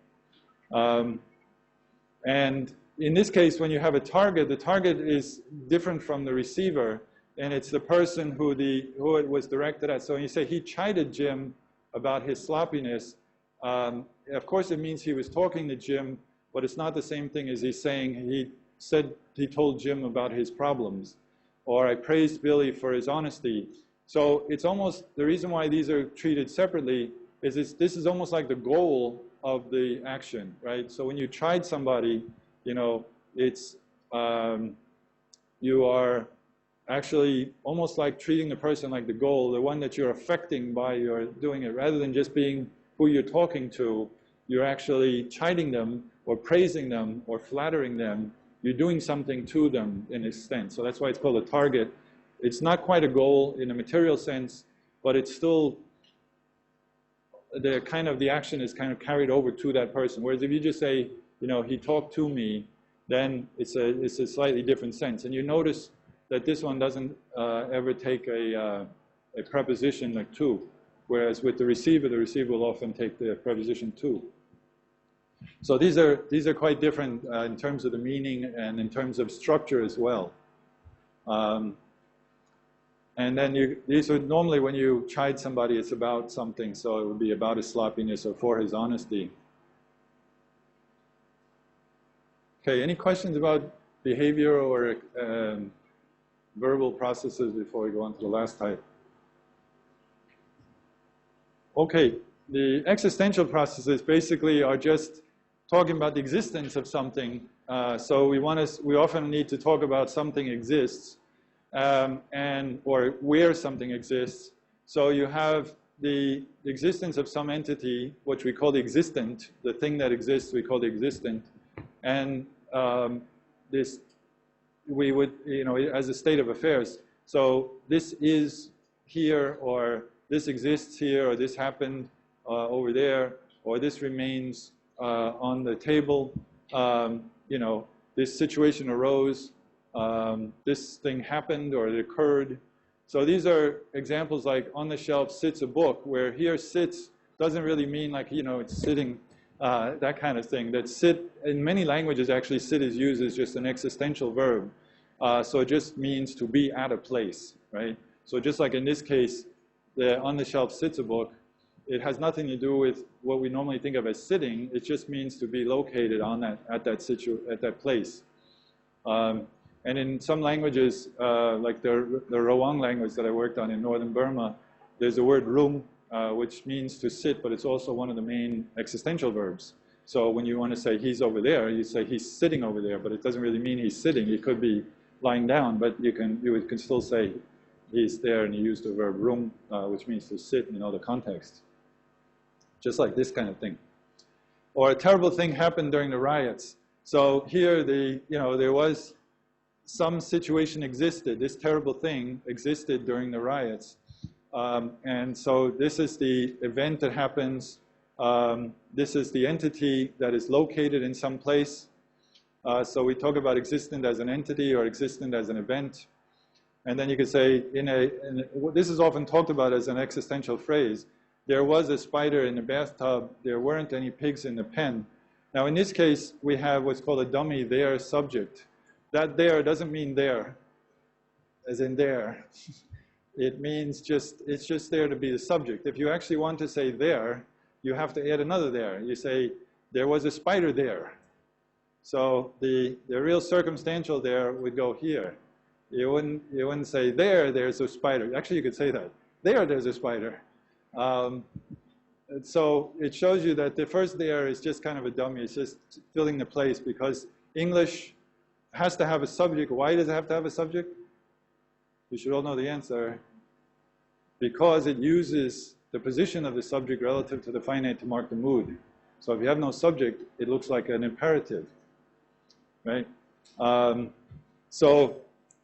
[SPEAKER 1] And in this case, when you have a target, the target is different from the receiver, and it's the person who it was directed at. So when you say he chided Jim about his sloppiness, of course it means he was talking to Jim, but it's not the same thing as he's saying he told Jim about his problems, or I praised Billy for his honesty. So it's almost, the reason why these are treated separately is this is almost like the goal of the action, right? So when you chide somebody, you know, it's, you are actually almost like treating the person like the goal, the one that you're affecting by your doing it, rather than just being who you're talking to. You're actually chiding them or praising them or flattering them. You're doing something to them in a extent. So that's why it's called a target. It's not quite a goal in a material sense, but it's still the action is kind of carried over to that person. Whereas if you just say, you know, he talked to me, then it's a slightly different sense. And you notice that this one doesn't ever take a preposition like to, whereas with the receiver will often take the preposition to. So these are quite different in terms of the meaning and in terms of structure as well. And then these would normally, when you chide somebody, it's about something. So it would be about his sloppiness or for his honesty. Okay, any questions about behavior or verbal processes before we go on to the last type? Okay, the existential processes basically are just talking about the existence of something. So we often need to talk about something exists, or where something exists. So you have the existence of some entity, which we call the existent. The thing that exists, we call the existent. And this, we would, you know, as a state of affairs. So this is here, or this exists here, or this happened over there, or this remains on the table. You know, this situation arose, this thing happened, or it occurred. So these are examples like on the shelf sits a book, where here sits doesn't really mean like, you know, it's sitting, that kind of thing. That sit, in many languages actually sit is used as just an existential verb. So it just means to be at a place, right? So just like in this case, the on the shelf sits a book, it has nothing to do with what we normally think of as sitting. It just means to be located on that, at that place. And in some languages, like the Rawang language that I worked on in northern Burma, there's the word room, which means to sit, but it's also one of the main existential verbs. So when you want to say he's over there, you say he's sitting over there, but it doesn't really mean he's sitting. He could be lying down, but you can still say he's there, and you use the verb room, which means to sit in other contexts. Just like this kind of thing. Or a terrible thing happened during the riots. So here, there was some situation existed. This terrible thing existed during the riots. And so this is the event that happens. This is the entity that is located in some place. So we talk about existent as an entity or existent as an event. And then you could say, this is often talked about as an existential phrase. There was a spider in the bathtub. There weren't any pigs in the pen. Now, in this case, we have what's called a dummy there subject. That there doesn't mean there, as in there. It means it's just there to be the subject. If you actually want to say there, you have to add another there. You say, there was a spider there. So the real circumstantial there would go here. You wouldn't say there's a spider. Actually, you could say that. There's a spider. So it shows you that the first there is just kind of a dummy. It's just filling the place, because English has to have a subject. Why does it have to have a subject? You should all know the answer. Because it uses the position of the subject relative to the finite to mark the mood. So if you have no subject, it looks like an imperative, right? So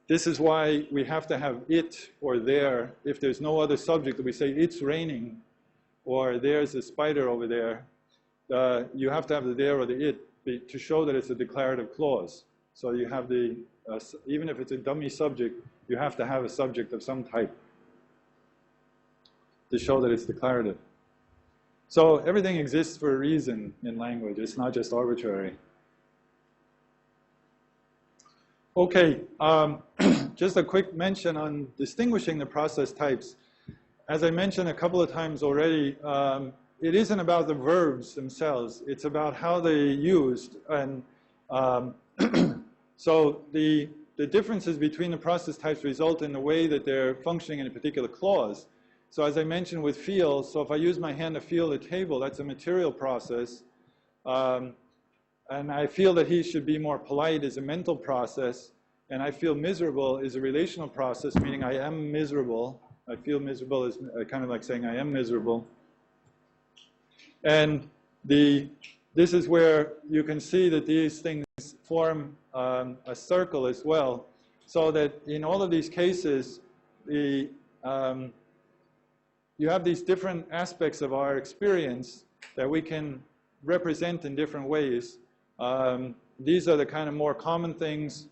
[SPEAKER 1] this is why we have to have it or there. If there's no other subject, we say it's raining, or there's a spider over there. You have to have the there or the it to show that it's a declarative clause. So you have even if it's a dummy subject, you have to have a subject of some type to show that it's declarative. So everything exists for a reason in language. It's not just arbitrary. Okay, just a quick mention on distinguishing the process types. As I mentioned a couple of times already, it isn't about the verbs themselves. It's about how they're used. And so the differences between the process types result in the way that they're functioning in a particular clause. So as I mentioned with feel, so if I use my hand to feel the table, that's a material process. And I feel that he should be more polite is a mental process. And I feel miserable is a relational process, meaning I am miserable. I feel miserable is kind of like saying I am miserable. And this is where you can see that these things form a circle as well. So that in all of these cases, you have these different aspects of our experience that we can represent in different ways. These are the kind of more common things,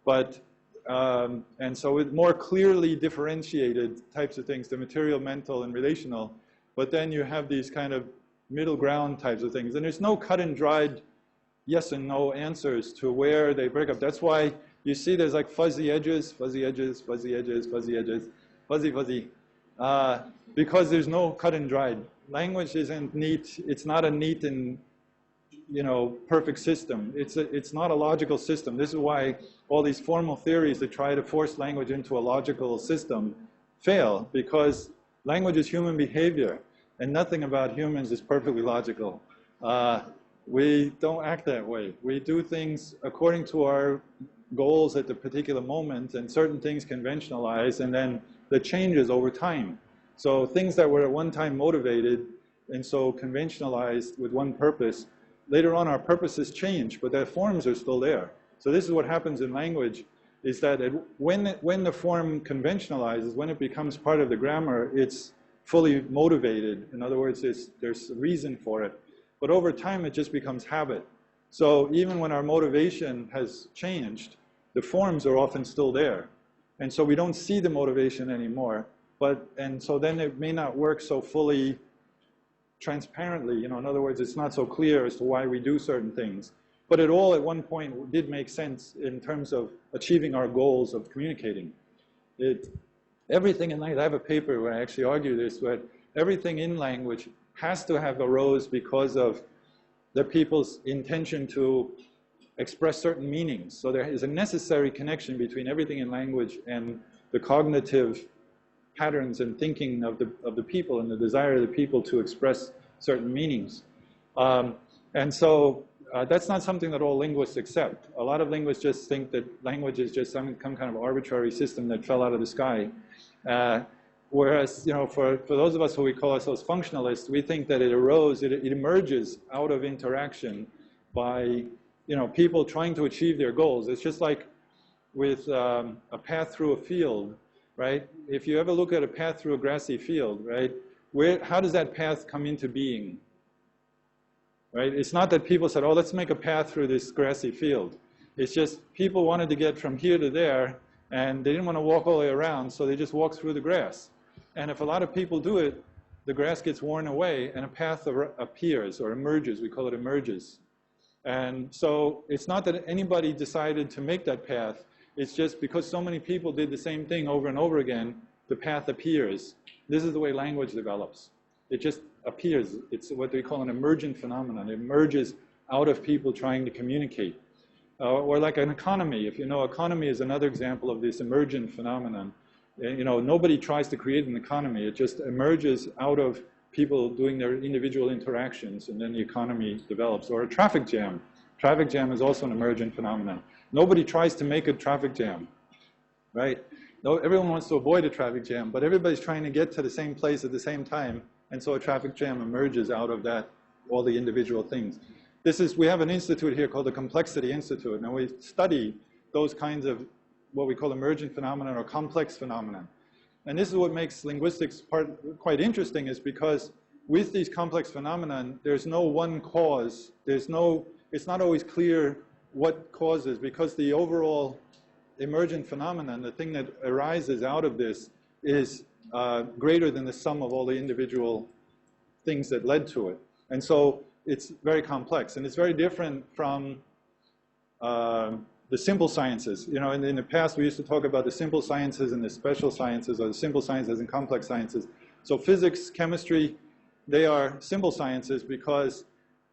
[SPEAKER 1] but, and so with more clearly differentiated types of things, the material, mental, and relational. But then you have these kind of middle ground types of things. And there's no cut and dried yes and no answers to where they break up. That's why you see there's like fuzzy edges, fuzzy edges, fuzzy edges, fuzzy edges, fuzzy, fuzzy. Because there's no cut and dried. Language isn't neat. It's not a neat and, you know, perfect system. It's not a logical system. This is why all these formal theories that try to force language into a logical system fail, because language is human behavior, and nothing about humans is perfectly logical. We don't act that way. We do things according to our goals at the particular moment, and certain things conventionalize, and then that changes over time. So things that were at one time motivated and so conventionalized with one purpose, later on our purposes change, but their forms are still there. So this is what happens in language, is that when the form conventionalizes, when it becomes part of the grammar, it's fully motivated. In other words, there's a reason for it. But over time, it just becomes habit. So even when our motivation has changed, the forms are often still there. And so we don't see the motivation anymore. And so then it may not work so fully transparently. You know, in other words, it's not so clear as to why we do certain things. But it all at one point did make sense in terms of achieving our goals of communicating. Everything in language, I have a paper where I actually argue this, but everything in language has to have arose because of the people's intention to express certain meanings. So there is a necessary connection between everything in language and the cognitive patterns and thinking of the people and the desire of the people to express certain meanings. And so that's not something that all linguists accept. A lot of linguists just think that language is just some kind of arbitrary system that fell out of the sky. Whereas, you know, for those of us who we call ourselves functionalists, we think that it arose, it emerges out of interaction by, you know, people trying to achieve their goals. It's just like with a path through a field, right? If you ever look at a path through a grassy field, right, how does that path come into being? Right? It's not that people said, oh, let's make a path through this grassy field. It's just people wanted to get from here to there, and they didn't want to walk all the way around, so they just walked through the grass. And if a lot of people do it, the grass gets worn away, and a path appears or emerges. We call it emerges. And so it's not that anybody decided to make that path. It's just because so many people did the same thing over and over again, the path appears. This is the way language develops. It just appears. It's what we call an emergent phenomenon. It emerges out of people trying to communicate. Or like an economy. If you know, economy is another example of this emergent phenomenon. You know, nobody tries to create an economy. It just emerges out of people doing their individual interactions, and then the economy develops. Or a traffic jam. Traffic jam is also an emergent phenomenon. Nobody tries to make a traffic jam, right? No, everyone wants to avoid a traffic jam, but everybody's trying to get to the same place at the same time, and so a traffic jam emerges out of that, all the individual things. We have an institute here called the Complexity Institute, and we study those kinds of what we call emergent phenomena or complex phenomena. And this is what makes linguistics quite interesting, is because with these complex phenomena, there's no one cause. It's not always clear what causes, because the overall emergent phenomenon, the thing that arises out of this, is greater than the sum of all the individual things that led to it. And so it's very complex, and it's very different from the simple sciences. You know, in the past we used to talk about the simple sciences and the special sciences, or the simple sciences and complex sciences. So physics, chemistry, they are simple sciences because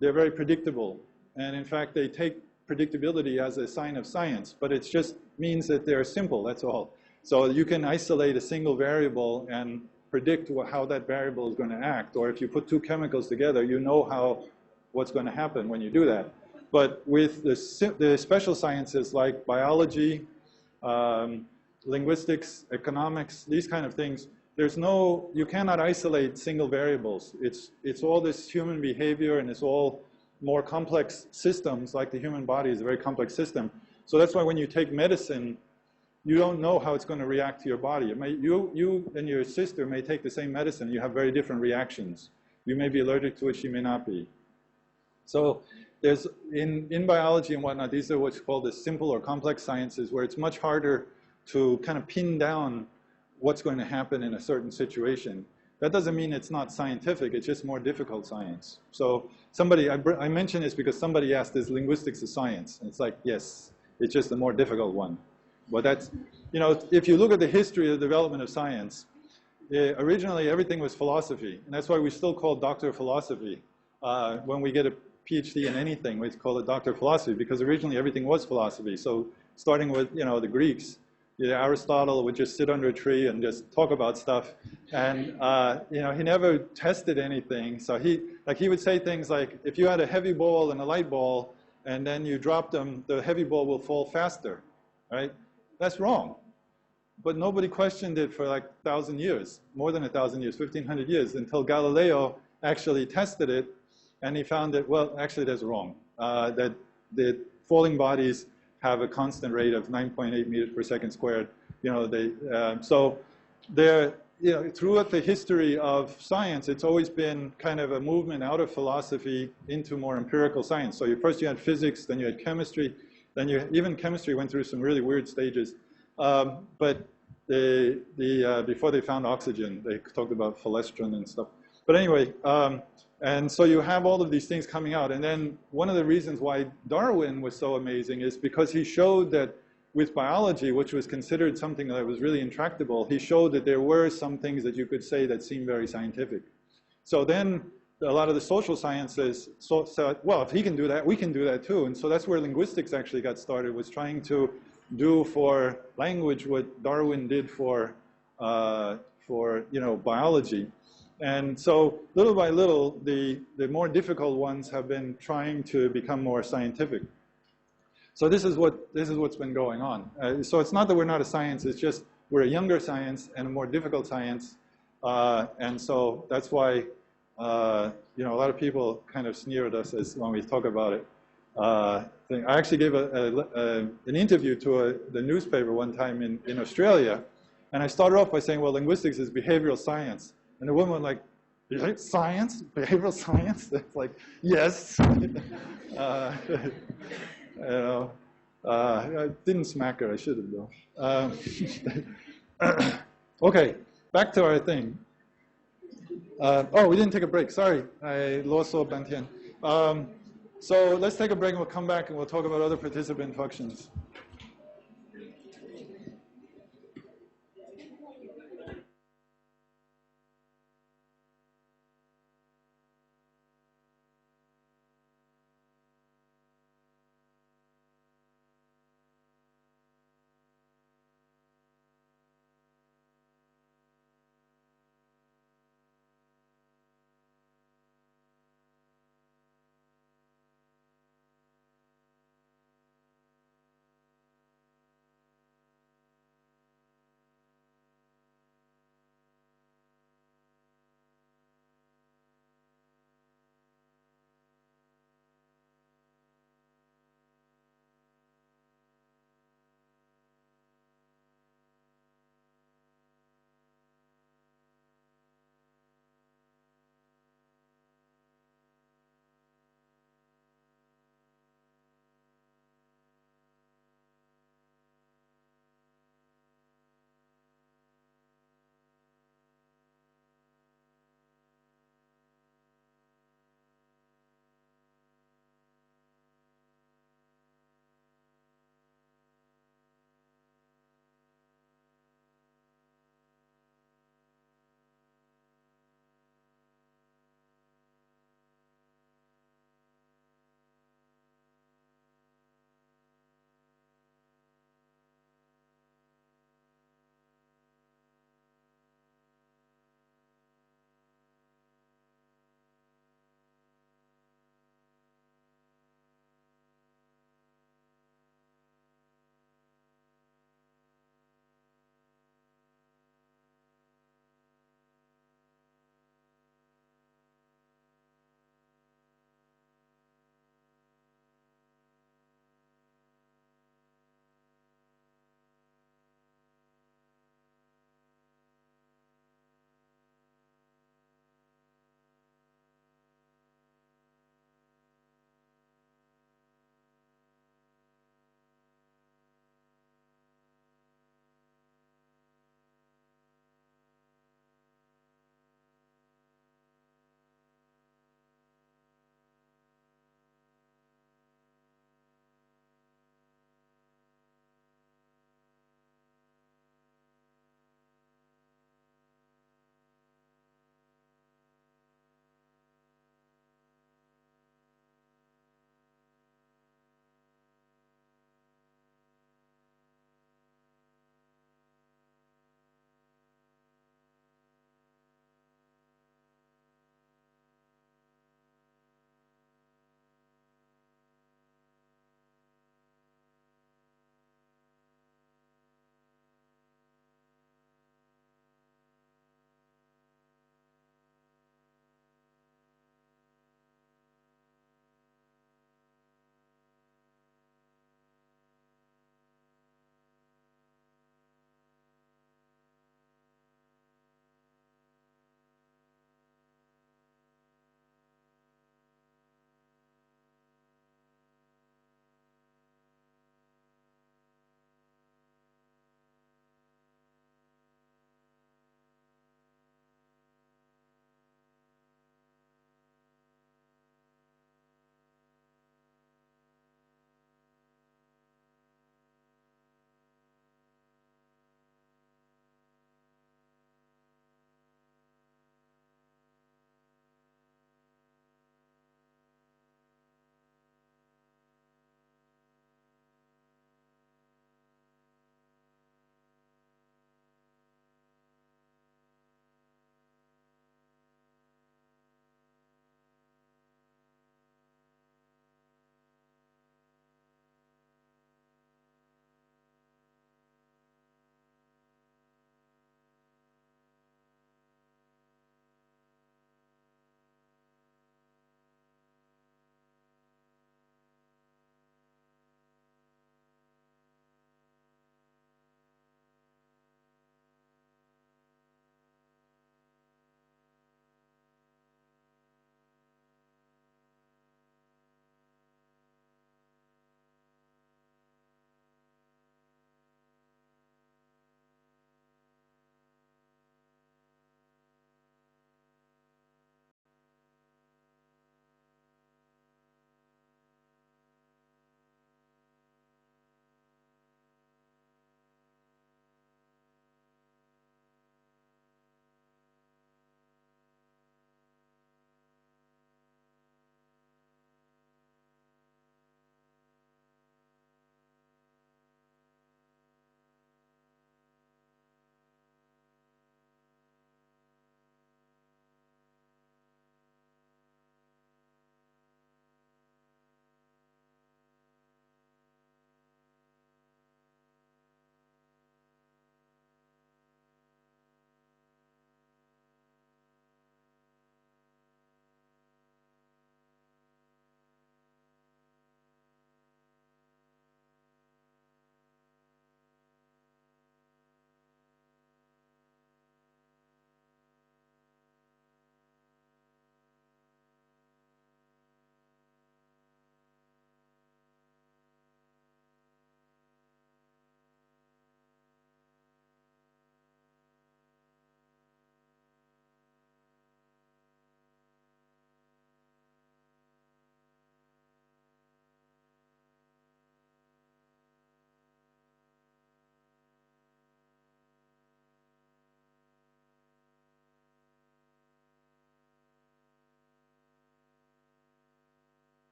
[SPEAKER 1] they're very predictable. And in fact, they take predictability as a sign of science, but it just means that they're simple, that's all. So you can isolate a single variable and predict how that variable is going to act. Or if you put two chemicals together, you know what's going to happen when you do that. But with the special sciences like biology, linguistics, economics, these kind of things, you cannot isolate single variables. It's all this human behavior, and it's all more complex systems, like the human body is a very complex system. So that's why when you take medicine, you don't know how it's going to react to your body. You and your sister may take the same medicine. You have very different reactions. You may be allergic to it, she may not be. So there's, in biology and whatnot, these are what's called the simple or complex sciences, where it's much harder to kind of pin down what's going to happen in a certain situation. That doesn't mean it's not scientific, it's just more difficult science. So I mention this because somebody asked, is linguistics a science? And it's like, yes, it's just a more difficult one. But that's, you know, if you look at the history of the development of science, originally everything was philosophy. And that's why we still call doctor of philosophy. When we get a PhD in anything, we call it doctor of philosophy, because originally everything was philosophy. So starting with, you know, the Greeks, Aristotle would just sit under a tree and just talk about stuff. And, you know, he never tested anything. So he would say things like, if you had a heavy ball and a light ball, and then you drop them, the heavy ball will fall faster, right? That's wrong. But nobody questioned it for like 1,000 years, more than 1,000 years, 1,500 years, until Galileo actually tested it, and he found that, well, actually that's wrong. That the falling bodies have a constant rate of 9.8 meters per second squared. You know, so they're, you know, throughout the history of science, it's always been kind of a movement out of philosophy into more empirical science. So first you had physics, then you had chemistry, then even chemistry went through some really weird stages. But before they found oxygen, they talked about phalestron and stuff. But anyway, and so you have all of these things coming out. And then one of the reasons why Darwin was so amazing is because he showed that with biology, which was considered something that was really intractable, he showed that there were some things that you could say that seemed very scientific. So then a lot of the social sciences said, well, if he can do that, we can do that too. And so that's where linguistics actually got started, was trying to do for language what Darwin did for you know, biology. And so little by little, the more difficult ones have been trying to become more scientific. So this is what's been going on. So it's not that we're not a science, it's just we're a younger science and a more difficult science. And so that's why you know, a lot of people kind of sneer at us when we talk about it. I actually gave an interview to the newspaper one time in Australia, and I started off by saying, well, linguistics is behavioral science. And the woman was like, science? Behavioral science? It's like, yes. You know, I didn't smack her, I should have though. Okay, back to our thing. Oh, we didn't take a break, sorry. I lost all Bantian. So let's take a break and we'll come back and we'll talk about other participant functions.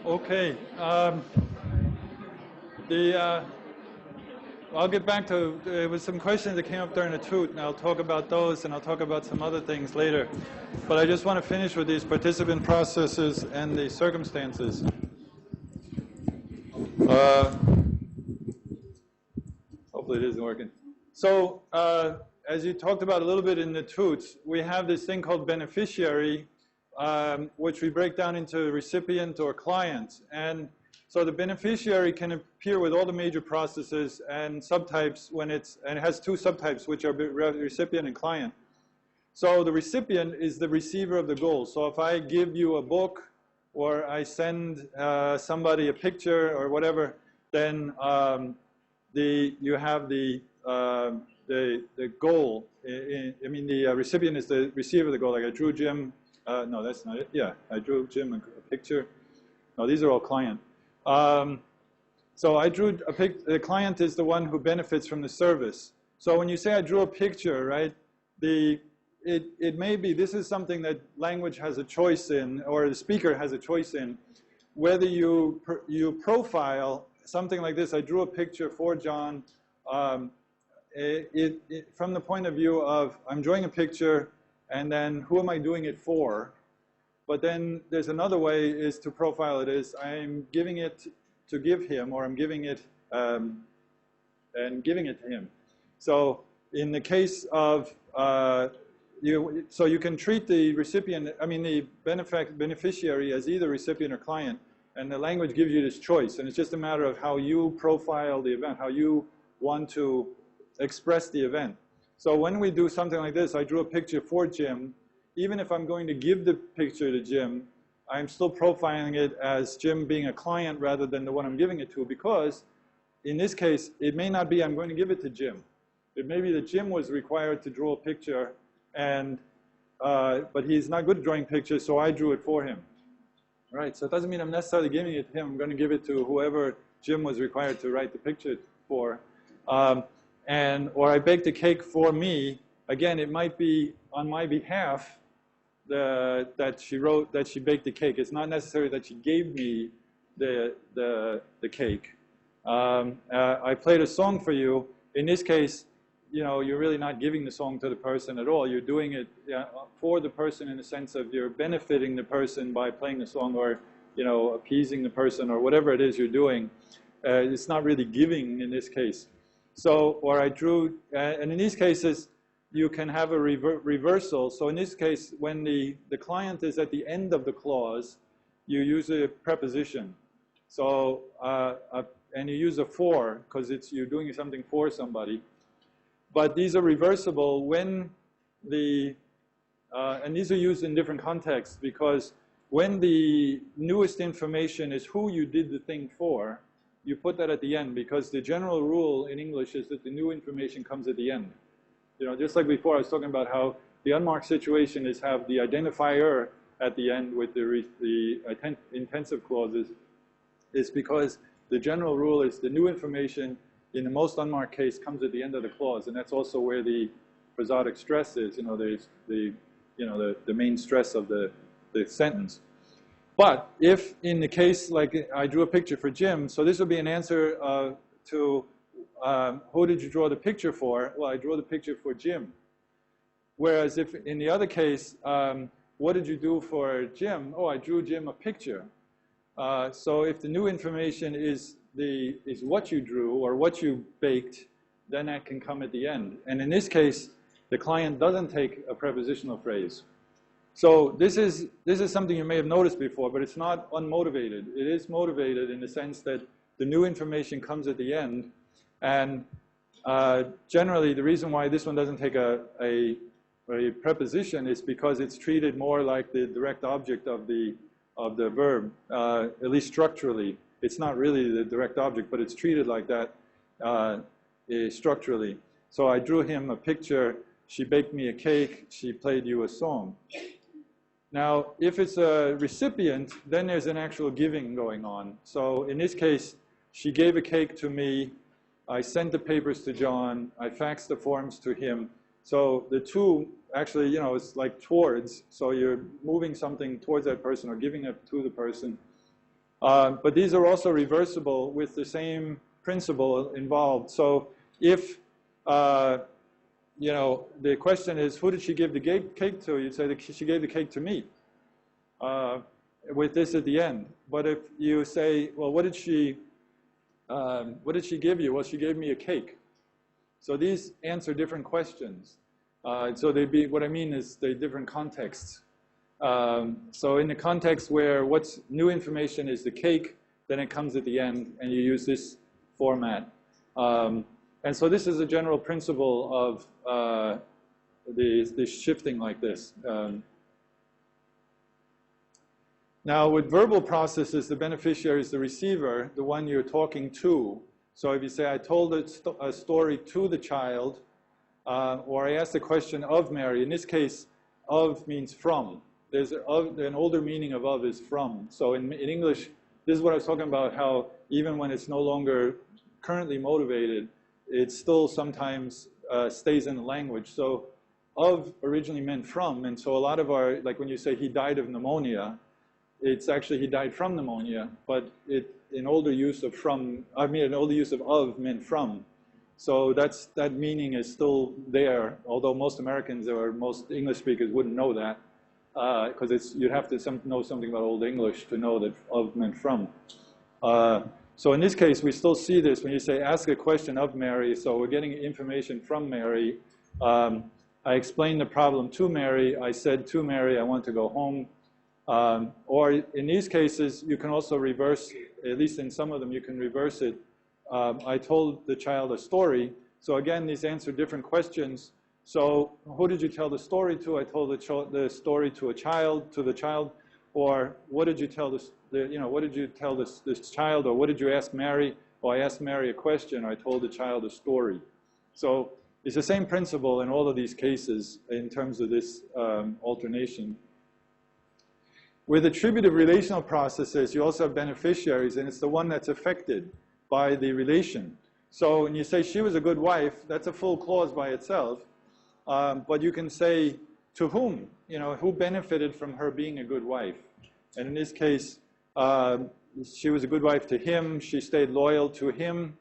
[SPEAKER 1] Okay. I'll get back to, there was some questions that came up during the toot, and I'll talk about those, and I'll talk about some other things later. But I just want to finish with these participant processes and the circumstances. Hopefully it isn't working. So, as you talked about a little bit in the toots, we have this thing called beneficiary, which we break down into recipient or client. And so the beneficiary can appear with all the major processes and subtypes when it's, and it has two subtypes, which are recipient and client. So the recipient is the receiver of the goal. So if I give you a book or I send somebody a picture or whatever, then you have the goal. I mean, the recipient is the receiver of the goal. Like I drew Jim. No, that's not it. Yeah, I drew Jim a picture. No, these are all client. So I drew a picture. The client is the one who benefits from the service. So when you say I drew a picture, right? It may be, this is something that language has a choice in, or the speaker has a choice in, whether you profile something like this. I drew a picture for John. From the point of view of I'm drawing a picture, and then who am I doing it for? But then there's another way is to profile it is I'm giving it to give him, or I'm giving it and giving it to him. So in the case of so you can treat the recipient, I mean the beneficiary as either recipient or client, and the language gives you this choice, and it's just a matter of how you profile the event, how you want to express the event. So when we do something like this, I drew a picture for Jim. Even if I'm going to give the picture to Jim, I'm still profiling it as Jim being a client rather than the one I'm giving it to, because in this case, it may not be I'm going to give it to Jim. It may be that Jim was required to draw a picture, and but he's not good at drawing pictures, so I drew it for him. Right, so it doesn't mean I'm necessarily giving it to him. I'm going to give it to whoever Jim was required to write the picture for. Or I baked a cake for me. Again, it might be on my behalf that she baked the cake. It's not necessary that she gave me the cake. I played a song for you. In this case, you know, you're really not giving the song to the person at all. You're doing it for the person in the sense of you're benefiting the person by playing the song, or, you know, appeasing the person, or whatever it is you're doing. It's not really giving in this case. So, or I drew, and in these cases, you can have a reversal. So in this case, when the client is at the end of the clause, you use a preposition. So, and you use a for, because you're doing something for somebody. But these are reversible when and these are used in different contexts, because when the newest information is who you did the thing for, you put that at the end, because the general rule in English is that the new information comes at the end. You know, just like before I was talking about how the unmarked situation is have the identifier at the end with the intensive clauses, is because the general rule is the new information in the most unmarked case comes at the end of the clause, and that's also where the prosodic stress is. You know, there's the main stress of the sentence. But if in the case, like I drew a picture for Jim, so this would be an answer to who did you draw the picture for? Well, I drew the picture for Jim. Whereas if in the other case, what did you do for Jim? Oh, I drew Jim a picture. So if the new information is what you drew or what you baked, then that can come at the end. And in this case, the client doesn't take a prepositional phrase. So this is something you may have noticed before, but it's not unmotivated. It is motivated in the sense that the new information comes at the end, and generally the reason why this one doesn't take a preposition is because it's treated more like the direct object of the verb, at least structurally. It's not really the direct object, but it's treated like that structurally. So I drew him a picture. She baked me a cake. She played you a song. Now, if it's a recipient, then there's an actual giving going on. So in this case, she gave a cake to me. I sent the papers to John. I faxed the forms to him. So the two, actually, you know, it's like towards. So you're moving something towards that person or giving it to the person. But these are also reversible with the same principle involved. So if, you know, the question is, who did she give the cake to? You'd say that she gave the cake to me, with this at the end. But if you say, well, what did she give you? Well, she gave me a cake. So these answer different questions. So they be, what I mean is the different contexts. So in the context where what's new information is the cake, then it comes at the end, and you use this format. And so this is a general principle of the shifting like this. Now with verbal processes, the beneficiary is the receiver, the one you're talking to. So if you say, I told a story to the child, or I asked a question of Mary, in this case, of means from. There's an older meaning of is from. So in English, this is what I was talking about, how even when it's no longer currently motivated, it still sometimes stays in the language. So of originally meant from, and so a lot of our, like when you say he died of pneumonia, it's actually he died from pneumonia, but an older use of meant from. So that meaning is still there, although most Americans or most English speakers wouldn't know that, because you'd have to know something about Old English to know that of meant from. So in this case, we still see this when you say ask a question of Mary. So we're getting information from Mary. I explained the problem to Mary. I said to Mary, I want to go home. Or in these cases, you can also reverse, at least in some of them, you can reverse it. I told the child a story. So again, these answer different questions. So who did you tell the story to? I told the story to the child. Or what did you tell what did you tell this child? Or what did you ask Mary? Or I asked Mary a question. Or I told the child a story. So it's the same principle in all of these cases in terms of this alternation. With attributive relational processes, you also have beneficiaries, and it's the one that's affected by the relation. So when you say she was a good wife, that's a full clause by itself. But you can say to whom, who benefited from her being a good wife. And in this case, she was a good wife to him. She stayed loyal to him.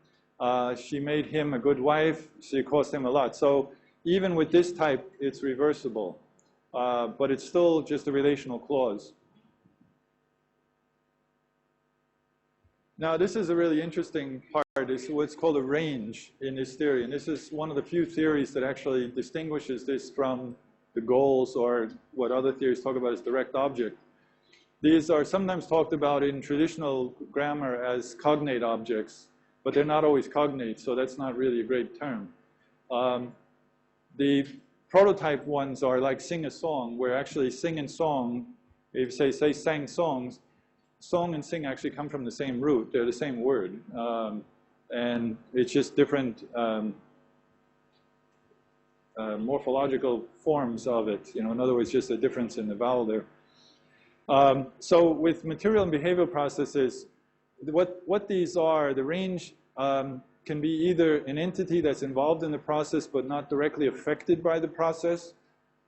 [SPEAKER 1] She made him a good wife. She cost him a lot. So even with this type, it's reversible. But it's still just a relational clause. Now, this is a really interesting part. It's what's called a range in this theory. And this is one of the few theories that actually distinguishes this from the goals, or what other theories talk about as direct object. These are sometimes talked about in traditional grammar as cognate objects, but they're not always cognate, so that's not really a great term. The prototype ones are like sing a song, where actually sing and song, if you say sang songs, song and sing actually come from the same root. They're the same word. And it's just different morphological forms of it. In other words, just a difference in the vowel there. So with material and behavioral processes, what these are, the range can be either an entity that's involved in the process but not directly affected by the process,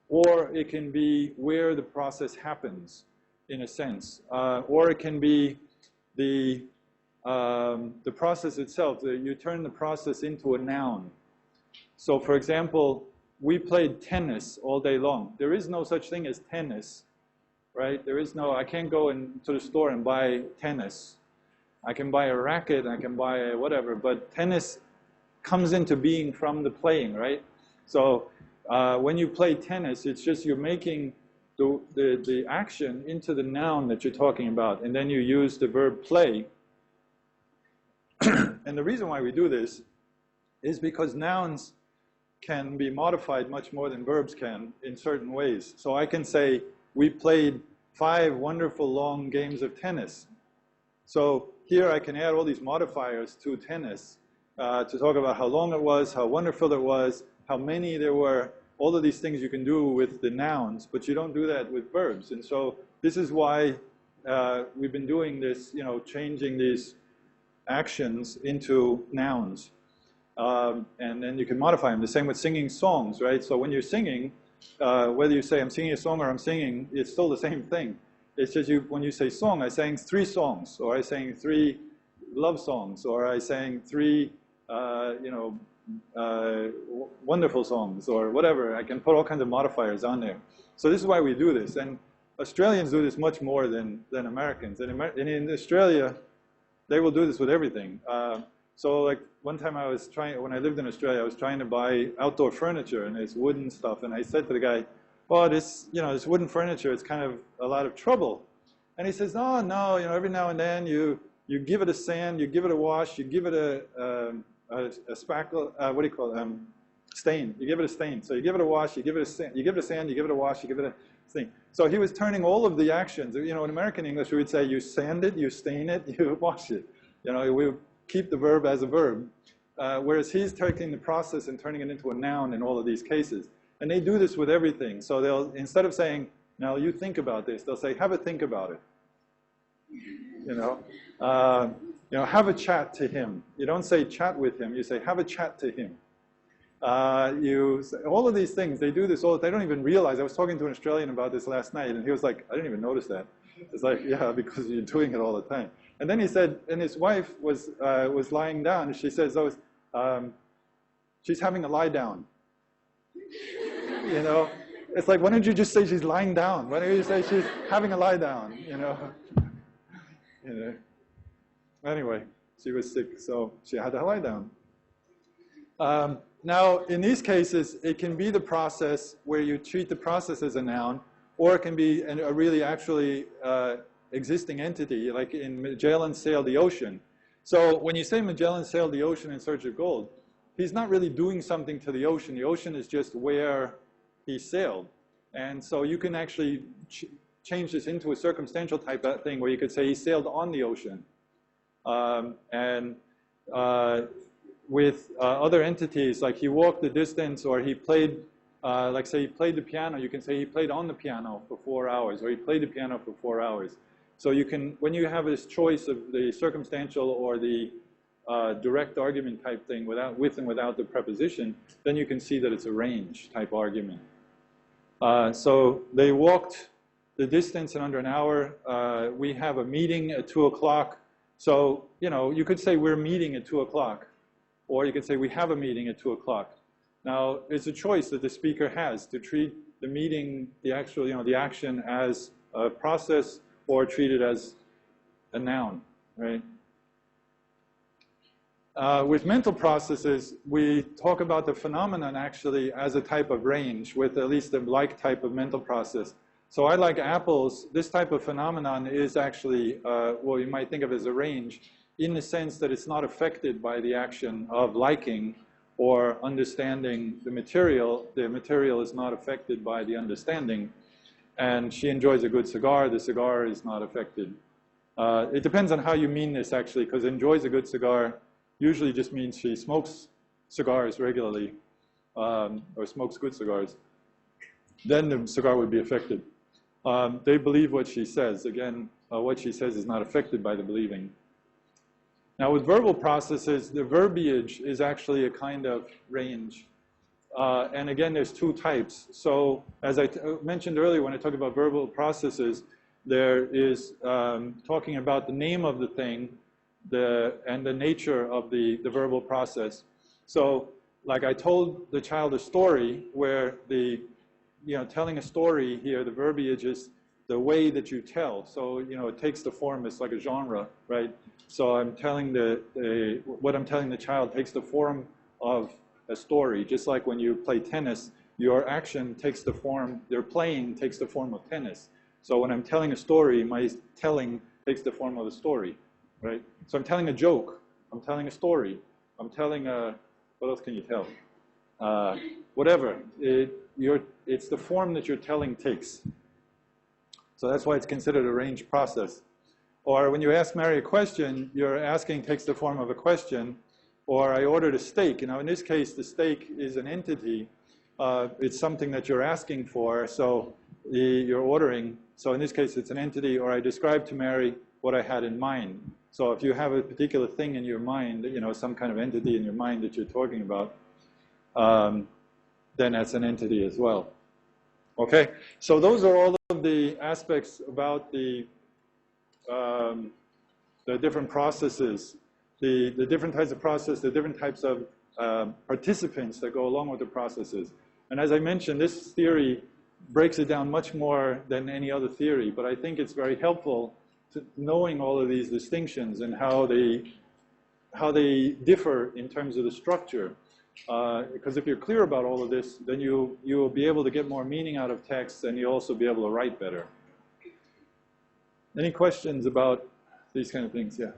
[SPEAKER 1] or it can be where the process happens, in a sense, or it can be the process itself. You turn the process into a noun. So, for example, we played tennis all day long. There is no such thing as tennis, right? I can't go to the store and buy tennis. I can buy a racket, I can buy whatever, but tennis comes into being from the playing, right? So when you play tennis, it's just you're making the action into the noun that you're talking about, and then you use the verb play. And the reason why we do this is because nouns can be modified much more than verbs can in certain ways. So I can say, we played 5 wonderful long games of tennis. So here I can add all these modifiers to tennis to talk about how long it was, how wonderful it was, how many there were, all of these things you can do with the nouns, but you don't do that with verbs. And so this is why we've been doing this, changing these actions into nouns. And then you can modify them. The same with singing songs, right? So when you're singing, whether you say I'm singing a song or I'm singing, it's still the same thing. It's just when you say song, I sang 3 songs, or I sang 3 love songs, or I sang 3, wonderful songs, or whatever. I can put all kinds of modifiers on there. So this is why we do this. And Australians do this much more than Americans. And in Australia, they will do this with everything. So like one time when I lived in Australia, I was trying to buy outdoor furniture and it's wooden stuff. And I said to the guy, "Oh, this wooden furniture, it's kind of a lot of trouble." And he says, "Oh, no, every now and then you give it a sand, you give it a wash, you give it a spackle, what do you call it? Stain. You give it a stain. So you give it a wash, you give it a sand, you give it a sand, you give it a wash, you give it a stain." So he was turning all of the actions. In American English, we would say you sand it, you stain it, you wash it. We keep the verb as a verb. Whereas he's taking the process and turning it into a noun in all of these cases. And they do this with everything. So they'll, instead of saying, "Now you think about this," they'll say, "Have a think about it." Have a chat to him. You don't say chat with him. You say, "Have a chat to him." All of these things, they do this all. They don't even realize. I was talking to an Australian about this last night, and he was like, "I didn't even notice that." It's like, yeah, because you're doing it all the time. And then he said, and his wife was lying down, and she says, she's having a lie down. It's like, why don't you just say she's lying down? Why don't you say she's having a lie down? Anyway, she was sick, so she had to lie down. Now, in these cases, it can be the process where you treat the process as a noun, or it can be a really actually existing entity, like in Magellan sailed the ocean. So when you say Magellan sailed the ocean in search of gold, he's not really doing something to the ocean. The ocean is just where he sailed. And so you can actually change this into a circumstantial type of thing where you could say he sailed on the ocean. With other entities, like he walked the distance, or he played, like say he played the piano, you can say he played on the piano for 4 hours, or he played the piano for 4 hours. So you can, when you have this choice of the circumstantial or the direct argument type thing with and without the preposition, then you can see that it's a range type argument. So they walked the distance in under an hour. We have a meeting at 2 o'clock. So, you could say we're meeting at 2 o'clock. Or you could say we have a meeting at 2 o'clock. Now, it's a choice that the speaker has to treat the meeting, the actual, the action as a process, or treat it as a noun, right? With mental processes, we talk about the phenomenon actually as a type of range with at least a like type of mental process. So I like apples. This type of phenomenon is actually, well, you might think of as a range in the sense that it's not affected by the action of liking or understanding the material. The material is not affected by the understanding. And she enjoys a good cigar. The cigar is not affected. It depends on how you mean this, actually, because enjoys a good cigar usually just means she smokes cigars regularly or smokes good cigars. Then the cigar would be affected. They believe what she says. Again, what she says is not affected by the believing. Now, with verbal processes, the verbiage is actually a kind of range. And again, there's 2 types. So as I mentioned earlier when I talked about verbal processes, there is talking about the name of the thing and the nature of the verbal process. So like I told the child a story where telling a story here, the verbiage is the way that you tell. So, it takes the form, it's like a genre, right? So I'm telling what I'm telling the child takes the form of a story. Just like when you play tennis, your action takes the form, your playing takes the form of tennis. So when I'm telling a story, my telling takes the form of a story, right? So I'm telling a joke, I'm telling a story, I'm telling what else can you tell? Whatever. It's the form that your telling takes. So that's why it's considered a range process. Or when you ask Mary a question, your asking takes the form of a question. Or I ordered a steak. In this case, the steak is an entity. It's something that you're asking for, so you're ordering. So in this case, it's an entity. Or I described to Mary what I had in mind. So if you have a particular thing in your mind, some kind of entity in your mind that you're talking about, then that's an entity as well. Okay, so those are all of the aspects about the different processes, the different types of process, the different types of participants that go along with the processes. And as I mentioned, this theory breaks it down much more than any other theory, but I think it's very helpful to knowing all of these distinctions and how they differ in terms of the structure. Because if you're clear about all of this, then you will be able to get more meaning out of text, and you'll also be able to write better. Any questions about these kind of things? Yeah.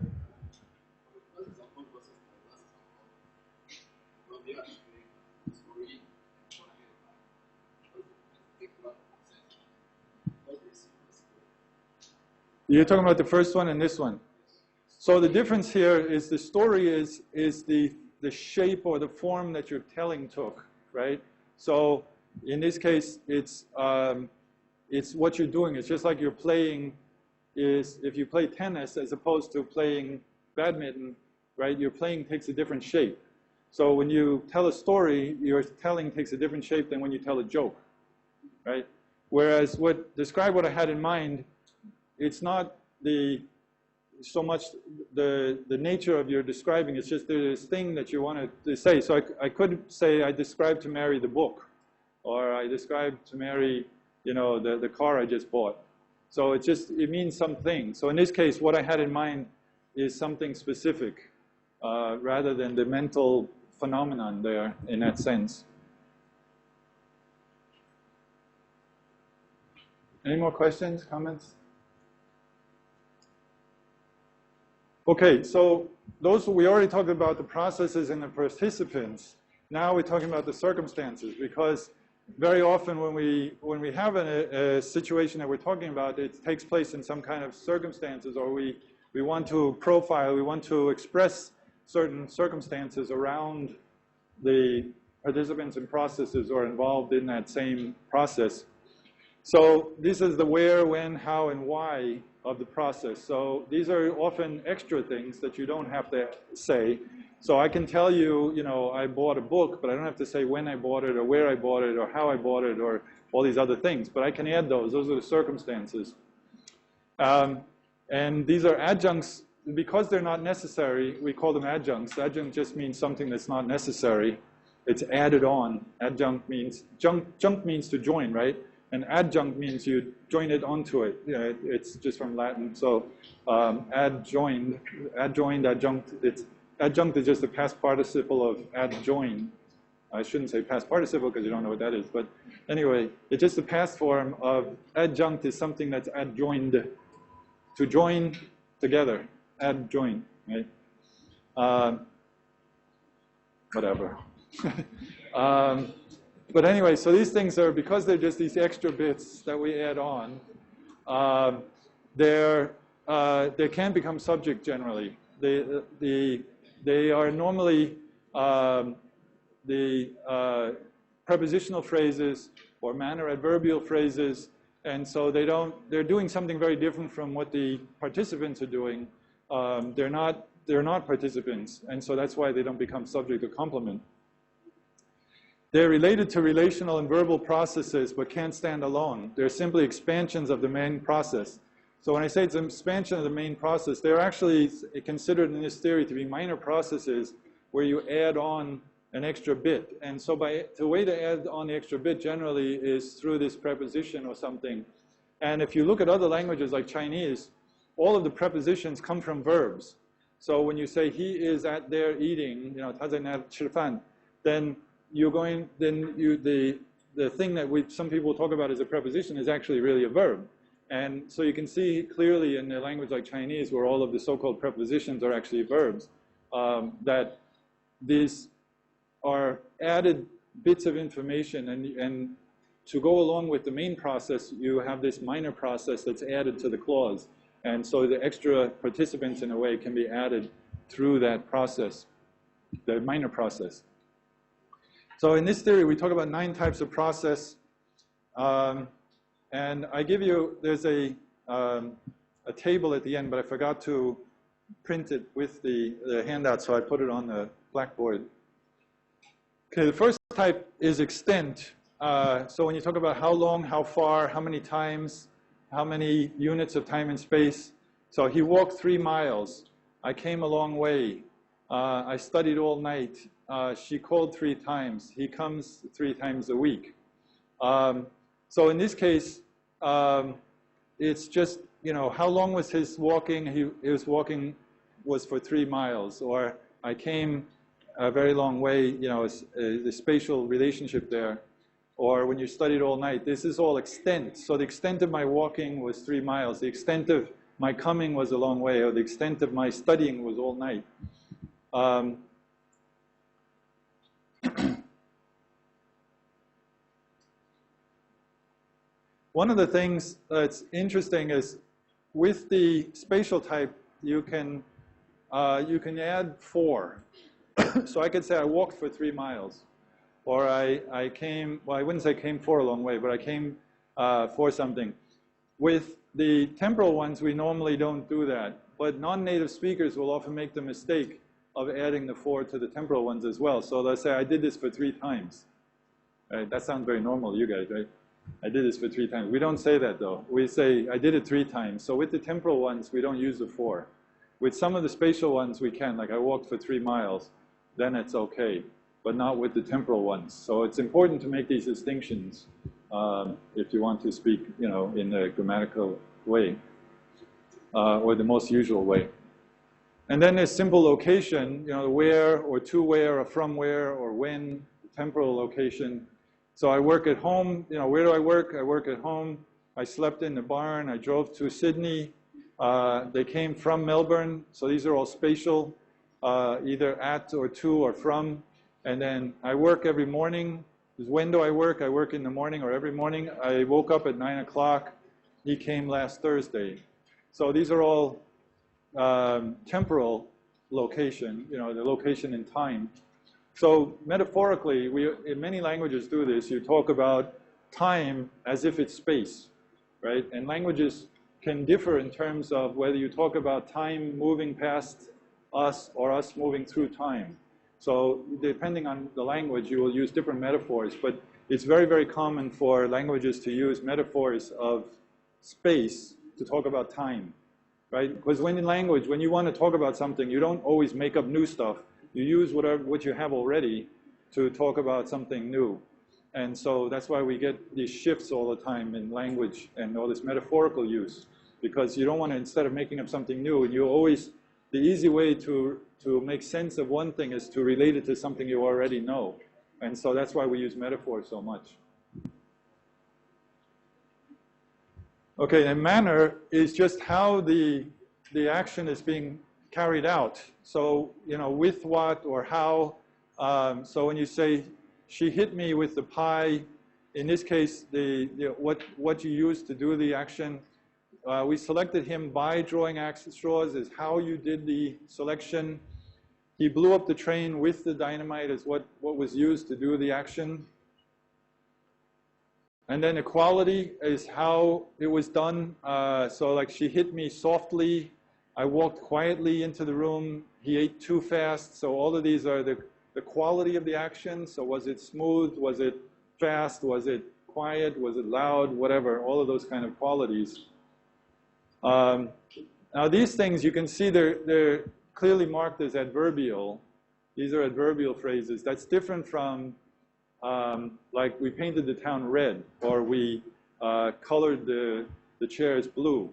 [SPEAKER 1] You're talking about the first one and this one. So the difference here is the story is the shape or the form that your telling took, right? So in this case, it's what you're doing. It's just like you're playing. If you play tennis as opposed to playing badminton, right? Your playing takes a different shape. So when you tell a story, your telling takes a different shape than when you tell a joke, right? Whereas describe what I had in mind, it's not so much the nature of your describing. It's just this thing that you wanted to say. So I could say I described to Mary the book, or I described to Mary, the car I just bought. So it means something. So in this case, what I had in mind is something specific, rather than the mental phenomenon there in that sense. Any more questions, comments? Okay, so we already talked about the processes and the participants. Now we're talking about the circumstances, because very often when we have a situation that we're talking about, it takes place in some kind of circumstances, or we want to profile, we want to express certain circumstances around the participants and processes or involved in that same process. So this is the where, when, how, and why of the process. So these are often extra things that you don't have to say. So I can tell you, I bought a book, but I don't have to say when I bought it or where I bought it or how I bought it or all these other things. But I can add those. Those are the circumstances. And these are adjuncts. Because they're not necessary, we call them adjuncts. Adjunct just means something that's not necessary. It's added on. Adjunct means, junct means to join, right? And adjunct means you join it onto it. It's just from Latin. So adjoined, adjunct. Adjunct is just the past participle of adjoin. I shouldn't say past participle because you don't know what that is. But anyway, it's just the past form of adjunct is something that's adjoined. To join together. Adjoin, right? Whatever. But anyway, so these things are, because they're just these extra bits that we add on, they can become subject generally. They are normally the prepositional phrases or manner adverbial phrases, and so they're doing something very different from what the participants are doing. They're not participants, and so that's why they don't become subject or complement. They're related to relational and verbal processes, but can't stand alone. They're simply expansions of the main process. So when I say it's an expansion of the main process, they're actually considered in this theory to be minor processes where you add on an extra bit. And so the way to add on the extra bit generally is through this preposition or something. And if you look at other languages like Chinese, all of the prepositions come from verbs. So when you say he is at there eating, 他在那吃饭, then the thing that some people talk about as a preposition is actually really a verb. And so you can see clearly in a language like Chinese, where all of the so-called prepositions are actually verbs, that these are added bits of information, and to go along with the main process, you have this minor process that's added to the clause. And so the extra participants, in a way, can be added through that process, the minor process. So in this theory, we talk about 9 types of process. And I give you, there's a table at the end, but I forgot to print it with the handout, so I put it on the blackboard. Okay, the first type is extent. so when you talk about how long, how far, how many times, how many units of time and space. So he walked 3 miles. I came a long way. I studied all night. She called 3 times. He comes 3 times a week. So in this case, it's just, you know, how long was his walking? He was walking was for 3 miles. Or I came a very long way, you know, the spatial relationship there. Or when you studied all night, this is all extent. So the extent of my walking was 3 miles. The extent of my coming was a long way, or the extent of my studying was all night. One of the things that's interesting is with the spatial type, you can add 4. So I could say I walked for 3 miles. Or I came, well, I wouldn't say came for a long way, but I came for something. With the temporal ones, we normally don't do that. But non-native speakers will often make the mistake of adding the 4 to the temporal ones as well. So they'll say, I did this for 3 times. Right? That sounds very normal to you guys, right? I did this for 3 times. We don't say that, though. We say, I did it 3 times. So with the temporal ones, we don't use the 4. With some of the spatial ones, we can. Like, I walked for 3 miles. Then it's okay. But not with the temporal ones. So it's important to make these distinctions if you want to speak, you know, in a grammatical way or the most usual way. And then there's simple location, you know, where or to where or from where or when, temporal location. So I work at home, you know, where do I work? I work at home. I slept in the barn. I drove to Sydney. They came from Melbourne. So these are all spatial, either at or to or from. And then I work every morning. When do I work? I work in the morning or every morning. I woke up at 9 o'clock. He came last Thursday. So these are all temporal location, you know, the location in time. So metaphorically, in many languages do this. You talk about time as if it's space, right? And languages can differ in terms of whether you talk about time moving past us or us moving through time. So depending on the language, you will use different metaphors, but it's very, very common for languages to use metaphors of space to talk about time, right? Because when in language, when you want to talk about something, you don't always make up new stuff. You use what you have already to talk about something new. And so that's why we get these shifts all the time in language and all this metaphorical use, because you don't want to, instead of making up something new, and you always, the easy way to make sense of one thing is to relate it to something you already know. And so that's why we use metaphor so much. Okay, and manner is just how the action is being carried out. So, you know, with what or how. So when you say, she hit me with the pie, in this case, what you use to do the action. We selected him by drawing axe straws is how you did the selection. He blew up the train with the dynamite is what was used to do the action. And then equality is how it was done. So like she hit me softly. I walked quietly into the room. He ate too fast. So all of these are the quality of the action. So was it smooth? Was it fast? Was it quiet? Was it loud? Whatever. All of those kind of qualities. Now these things, you can see they're clearly marked as adverbial. These are adverbial phrases. That's different from like we painted the town red, or we colored the chairs blue.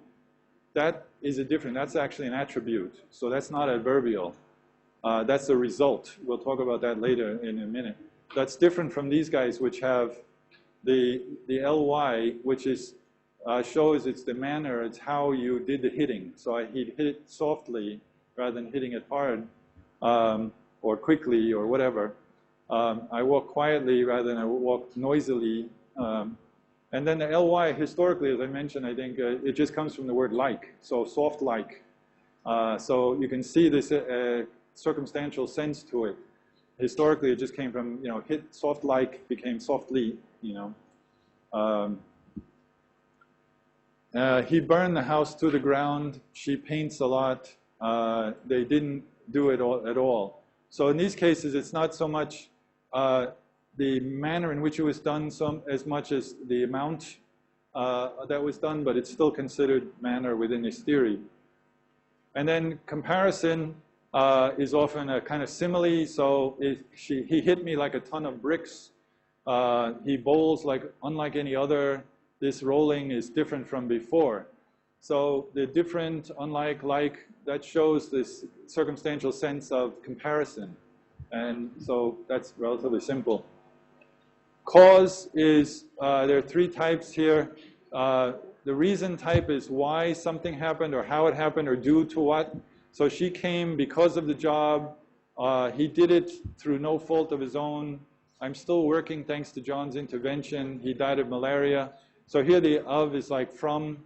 [SPEAKER 1] That is that's actually an attribute. So that's not adverbial. That's a result. We'll talk about that later in a minute. That's different from these guys, which have the ly, which is shows it's the manner, it's how you did the hitting. So he'd hit it softly rather than hitting it hard or quickly or whatever. I walk quietly rather than I walk noisily. And then the ly, historically, as I mentioned, I think it just comes from the word like, so soft like. So you can see this circumstantial sense to it. Historically, it just came from, you know, hit soft like became softly, you know. He burned the house to the ground. She paints a lot. They didn't do it at all. So in these cases, it's not so much the manner in which it was done as much as the amount that was done, but it's still considered manner within his theory. And then comparison is often a kind of simile. So he hit me like a ton of bricks. He bowls like unlike any other. This rolling is different from before. So the different, unlike, like, that shows this circumstantial sense of comparison. And so that's relatively simple. Cause is, there are three types here. The reason type is why something happened or how it happened or due to what. So she came because of the job. He did it through no fault of his own. I'm still working thanks to John's intervention. He died of malaria. So here the of is like from.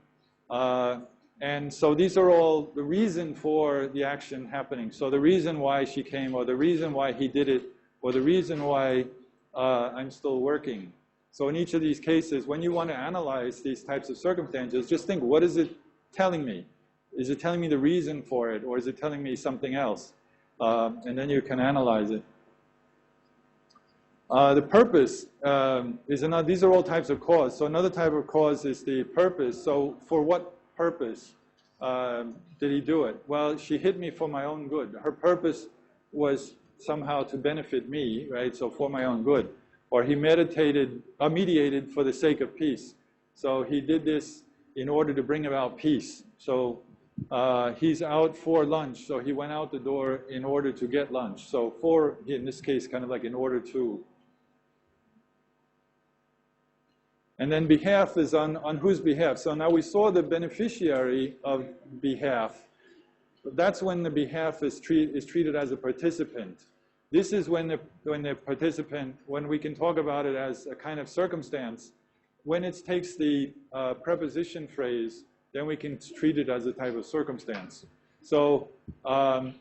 [SPEAKER 1] And so these are all the reason for the action happening. So the reason why she came, or the reason why he did it, or the reason why I'm still working. So in each of these cases, when you want to analyze these types of circumstances, just think, what is it telling me? Is it telling me the reason for it, or is it telling me something else? And then you can analyze it. The purpose is another. These are all types of cause. So another type of cause is the purpose. So for what purpose did he do it? Well, she hit me for my own good. Her purpose was somehow to benefit me, right? So for my own good. Or he mediated for the sake of peace. So he did this in order to bring about peace. So he's out for lunch. So he went out the door in order to get lunch. So for, in this case, kind of like in order to. And then behalf is on whose behalf. So now we saw the beneficiary of behalf. That's when the behalf is treated as a participant. This is when the participant, when we can talk about it as a kind of circumstance. When it takes the preposition phrase, then we can treat it as a type of circumstance. So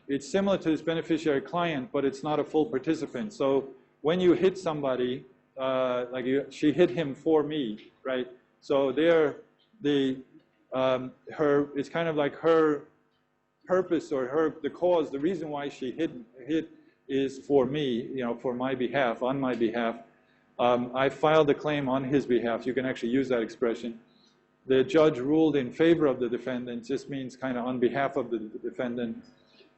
[SPEAKER 1] it's similar to this beneficiary client, but it's not a full participant. So when you hit somebody, she hit him for me, right? So there, it's kind of like her purpose or the cause, the reason why she hit is for me, for my behalf, on my behalf. I filed a claim on his behalf. You can actually use that expression. The judge ruled in favor of the defendant just means kind of on behalf of the defendant.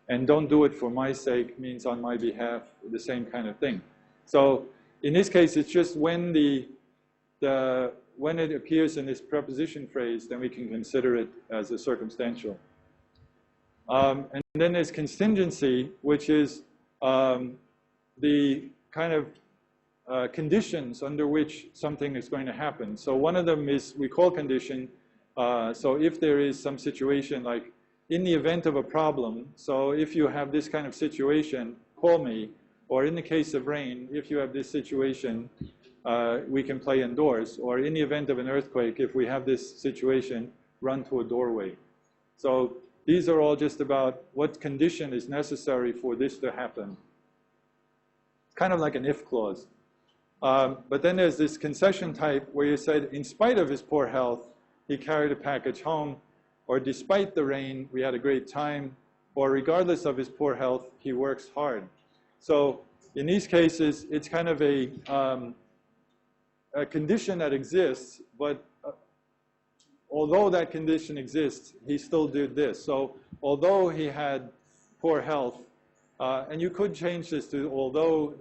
[SPEAKER 1] And don't do it for my sake means on my behalf, the same kind of thing. So in this case, it's just when when it appears in this preposition phrase, then we can consider it as a circumstantial. And then there's contingency, which is the kind of conditions under which something is going to happen. So one of them is we call condition. So if there is some situation like in the event of a problem, so if you have this kind of situation, call me. Or in the case of rain, if you have this situation, we can play indoors. Or in the event of an earthquake, if we have this situation, run to a doorway. So these are all just about what condition is necessary for this to happen. It's kind of like an if clause. But then there's this concession type where you said, in spite of his poor health, he carried a package home. Or despite the rain, we had a great time. Or regardless of his poor health, he works hard. So in these cases, it's kind of a condition that exists, but although that condition exists, he still did this. So although he had poor health, and you could change this to although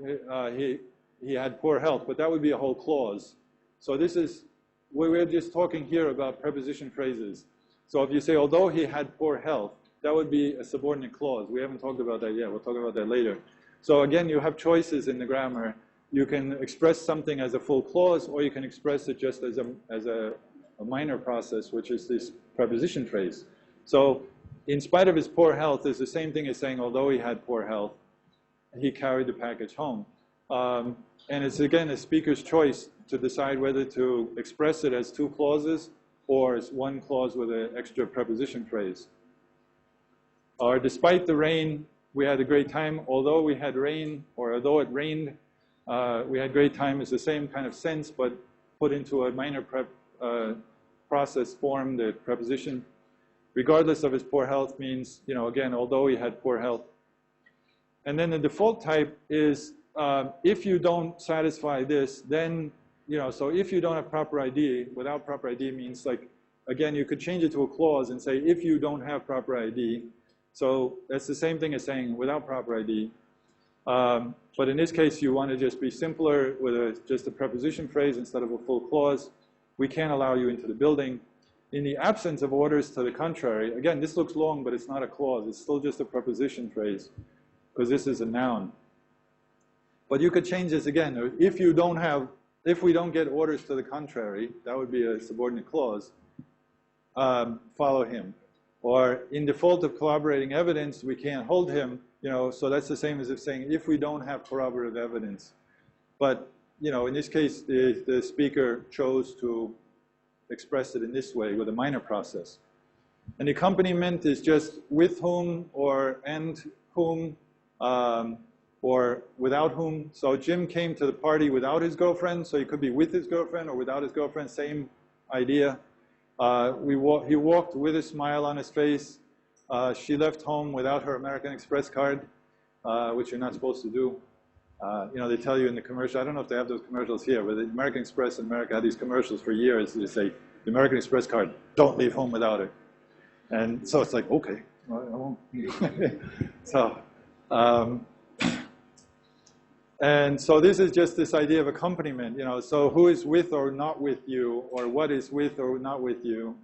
[SPEAKER 1] he had poor health, but that would be a whole clause. So this is, we're just talking here about preposition phrases. So if you say although he had poor health, that would be a subordinate clause. We haven't talked about that yet. We'll talk about that later. So again, you have choices in the grammar. You can express something as a full clause, or you can express it just as a minor process, which is this preposition phrase. So in spite of his poor health is the same thing as saying, although he had poor health, he carried the package home. And it's, again, a speaker's choice to decide whether to express it as two clauses or as one clause with an extra preposition phrase. Or despite the rain, we had a great time. Although we had rain, or although it rained, we had great time is the same kind of sense, but put into a minor process form, the preposition. Regardless of his poor health means, again, although he had poor health. And then the default type is if you don't satisfy this, then, so if you don't have proper ID, without proper ID means like, again, you could change it to a clause and say, if you don't have proper ID. So that's the same thing as saying without proper ID. But in this case, you want to just be simpler with just a preposition phrase instead of a full clause. We can't allow you into the building. In the absence of orders to the contrary, again, this looks long, but it's not a clause. It's still just a preposition phrase because this is a noun. But you could change this again. If we don't get orders to the contrary, that would be a subordinate clause, follow him. Or in default of corroborating evidence, we can't hold him, so that's the same as if saying if we don't have corroborative evidence. But, in this case, the speaker chose to express it in this way with a minor process. And the accompaniment is just with whom or and whom or without whom. So Jim came to the party without his girlfriend, so he could be with his girlfriend or without his girlfriend, same idea. He walked with a smile on his face. She left home without her American Express card, which you're not supposed to do. They tell you in the commercial, I don't know if they have those commercials here, but the American Express in America had these commercials for years. They say, the American Express card, don't leave home without it. And so it's like, okay, well, I won't. So, and so this is just this idea of accompaniment, so who is with or not with you, or what is with or not with you.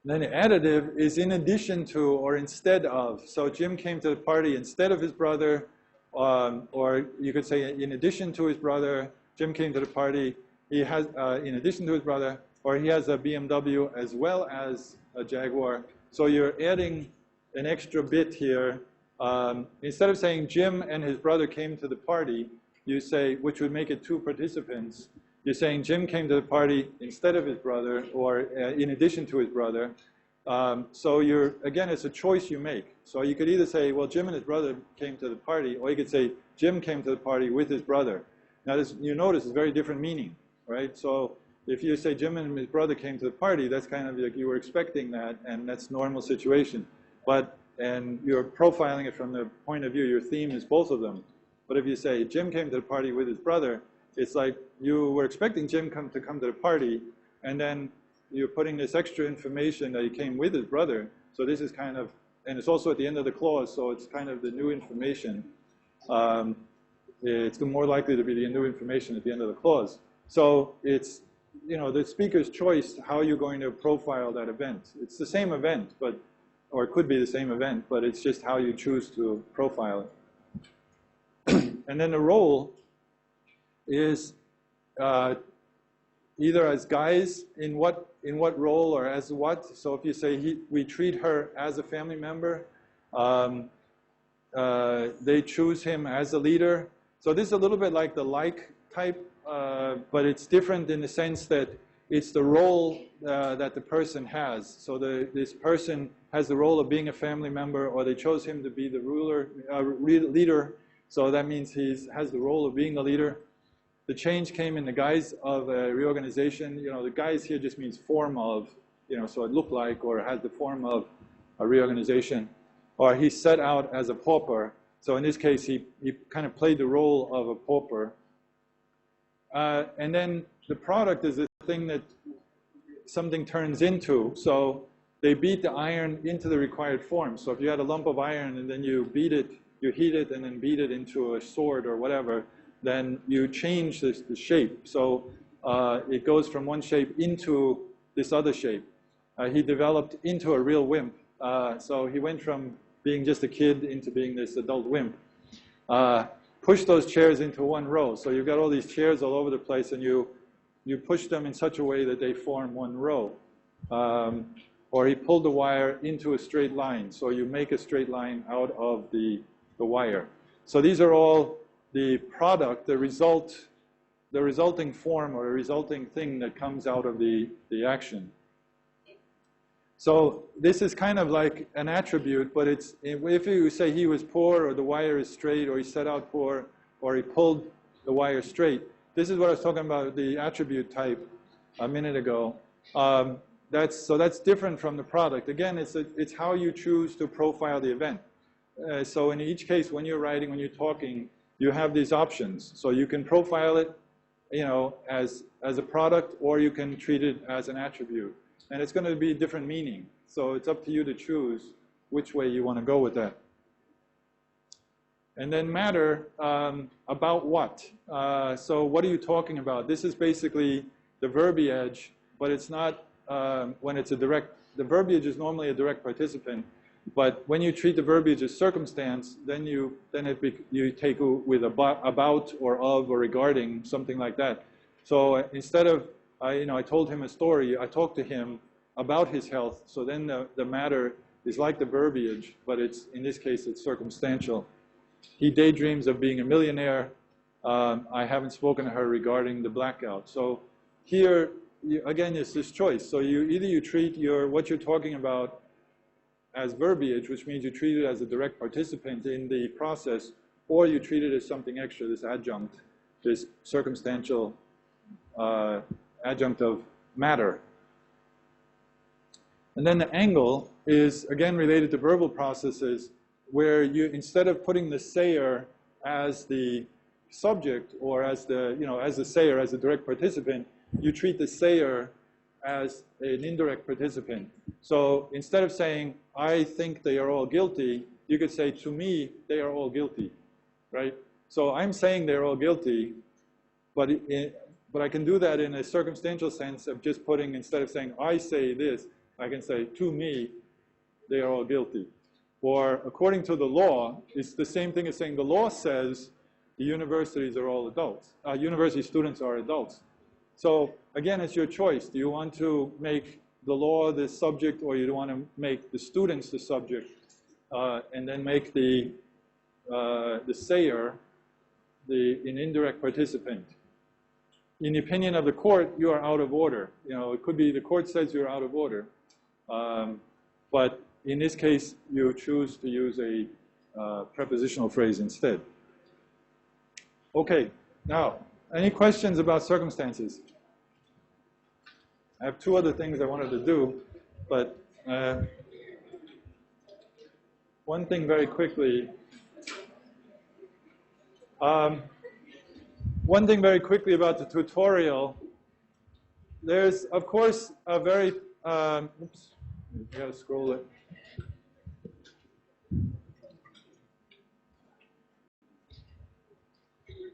[SPEAKER 1] And then the additive is in addition to or instead of. So Jim came to the party instead of his brother, or you could say in addition to his brother. Jim came to the party, he has, in addition to his brother, or he has a BMW as well as a Jaguar. So you're adding an extra bit here. Instead of saying Jim and his brother came to the party, you say, which would make it two participants, you're saying Jim came to the party instead of his brother or in addition to his brother. So again, it's a choice you make. So you could either say, well, Jim and his brother came to the party, or you could say Jim came to the party with his brother. Now you notice it's very different meaning, right? So if you say Jim and his brother came to the party, that's kind of like you were expecting that, and that's normal situation. And you're profiling it from the point of view, your theme is both of them. But if you say Jim came to the party with his brother, it's like you were expecting Jim to come to the party, and then you're putting this extra information that he came with his brother. So this is kind of, and it's also at the end of the clause, so it's kind of the new information. It's more likely to be the new information at the end of the clause. So it's, the speaker's choice how you're going to profile that event. It's the same event, or it could be the same event, but it's just how you choose to profile it. And then the role is either as guys in what role or as what. So if you say we treat her as a family member, they choose him as a leader. So this is a little bit like the like type, but it's different in the sense that it's the role that the person has. So this person has the role of being a family member, or they chose him to be the leader. So that means he has the role of being the leader. The change came in the guise of a reorganization. The guise here just means form of, so it looked like or has the form of a reorganization. Or he set out as a pauper. So in this case, he kind of played the role of a pauper. And then the product is the thing that something turns into. So they beat the iron into the required form. So if you had a lump of iron and then you beat it, you heat it and then beat it into a sword or whatever, then you change the shape. So it goes from one shape into this other shape. He developed into a real wimp. So he went from being just a kid into being this adult wimp. Push those chairs into one row. So you've got all these chairs all over the place, and you push them in such a way that they form one row. Or he pulled the wire into a straight line. So you make a straight line out of the wire. So these are all the product, the resulting form or the resulting thing that comes out of the action. So this is kind of like an attribute, but it's, if you say he was poor, or the wire is straight, or he set out poor, or he pulled the wire straight. This is what I was talking about, the attribute type a minute ago. That's different from the product. Again, it's how you choose to profile the event. So in each case, when you're writing, when you're talking, you have these options. So you can profile it, you know, as a product, or you can treat it as an attribute. And it's going to be different meaning. So it's up to you to choose which way you want to go with that. And then matter, about what? So what are you talking about? This is basically the verbiage, but it's not when it's a direct, the verbiage is normally a direct participant, but when you treat the verbiage as circumstance, then you take with about or of or regarding, something like that. So instead of, you know, I told him a story, I talked to him about his health, so then the matter is like the verbiage, but it's, in this case, it's circumstantial. He daydreams of being a millionaire. I haven't spoken to her regarding the blackout. So here, again, it's this choice. So either you treat what you're talking about as verbiage, which means you treat it as a direct participant in the process, or you treat it as something extra, this adjunct, this circumstantial adjunct of matter. And then the angle is, again, related to verbal processes, where you, instead of putting the sayer as the subject or as the, you know, as the sayer, as a direct participant, you treat the sayer as an indirect participant. So instead of saying, I think they are all guilty, you could say, to me, they are all guilty, right? So I'm saying they're all guilty, but I can do that in a circumstantial sense of just putting, instead of saying, I say this, I can say, to me, they are all guilty. Or according to the law, it's the same thing as saying the law says the universities are all adults. University students are adults. So again, it's your choice. Do you want to make the law the subject, or you want to make the students the subject, and then make the sayer an indirect participant? In the opinion of the court, you are out of order. You know, it could be the court says you're out of order, but in this case, you choose to use a prepositional phrase instead. Okay, now, any questions about circumstances? I have two other things I wanted to do, but one thing very quickly. One thing very quickly about the tutorial. There's, of course, a very, oops, I gotta scroll it.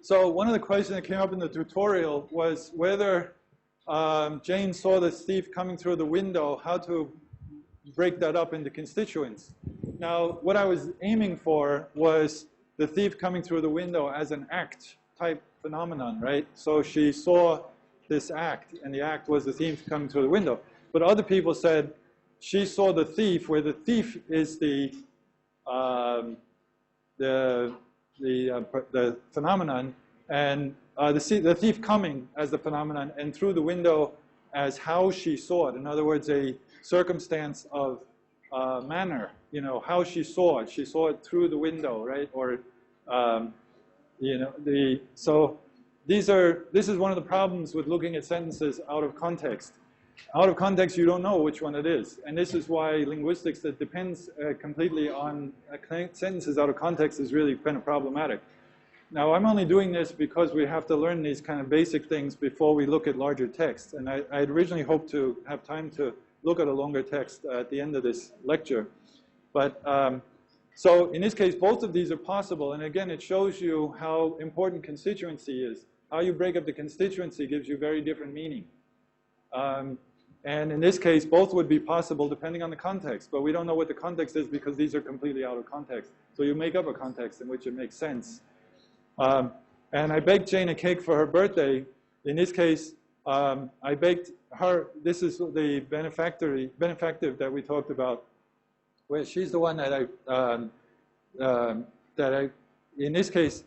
[SPEAKER 1] So one of the questions that came up in the tutorial was whether Jane saw the thief coming through the window, how to break that up into constituents. Now, what I was aiming for was the thief coming through the window as an act type phenomenon, right? So she saw this act, and the act was the thief coming through the window. But other people said she saw the thief, where the thief is the phenomenon, and the thief coming as the phenomenon, and through the window as how she saw it. In other words, a circumstance of manner, you know, how she saw it. She saw it through the window, right? Or, you know, so this is one of the problems with looking at sentences out of context. Out of context, you don't know which one it is. And this is why linguistics that depends completely on sentences out of context is really kind of problematic. Now, I'm only doing this because we have to learn these kind of basic things before we look at larger text. And I'd originally hoped to have time to look at a longer text at the end of this lecture. But so in this case, both of these are possible. And again, it shows you how important constituency is. How you break up the constituency gives you very different meaning. And in this case, both would be possible depending on the context. But we don't know what the context is because these are completely out of context. So you make up a context in which it makes sense. And I baked Jane a cake for her birthday. In this case, I baked her, this is the benefactive that we talked about, where she's the one that in this case,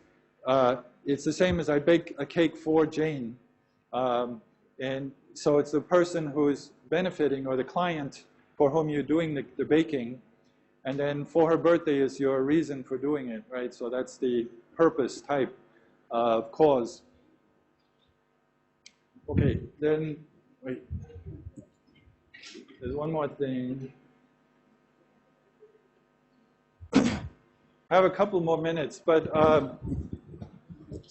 [SPEAKER 1] it's the same as I bake a cake for Jane. And so it's the person who is benefiting, or the client for whom you're doing the baking. And then for her birthday is your reason for doing it, right? So that's the purpose type of cause. Okay, then, wait. There's one more thing. I have a couple more minutes, but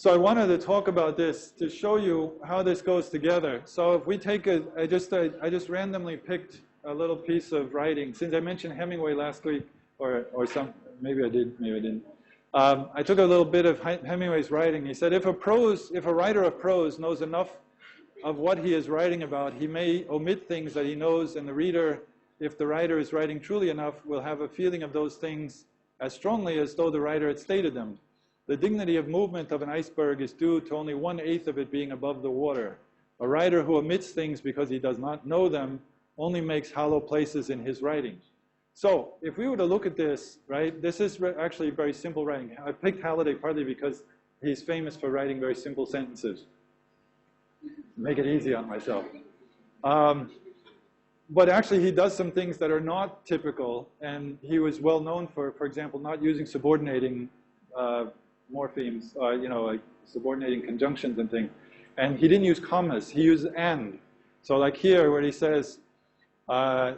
[SPEAKER 1] So I wanted to talk about this to show you how this goes together. So if we take I just randomly picked a little piece of writing. Since I mentioned Hemingway last week, or maybe I did, maybe I didn't. I took a little bit of Hemingway's writing. He said, if a writer of prose knows enough of what he is writing about, he may omit things that he knows, and the reader, if the writer is writing truly enough, will have a feeling of those things as strongly as though the writer had stated them. The dignity of movement of an iceberg is due to only 1/8 of it being above the water. A writer who omits things because he does not know them only makes hollow places in his writing. So if we were to look at this, right, this is actually very simple writing. I picked Halliday partly because he's famous for writing very simple sentences. Make it easy on myself. But actually he does some things that are not typical, and he was well known for example, not using subordinating morphemes, like subordinating conjunctions and things. And he didn't use commas, he used and. So like here where he says,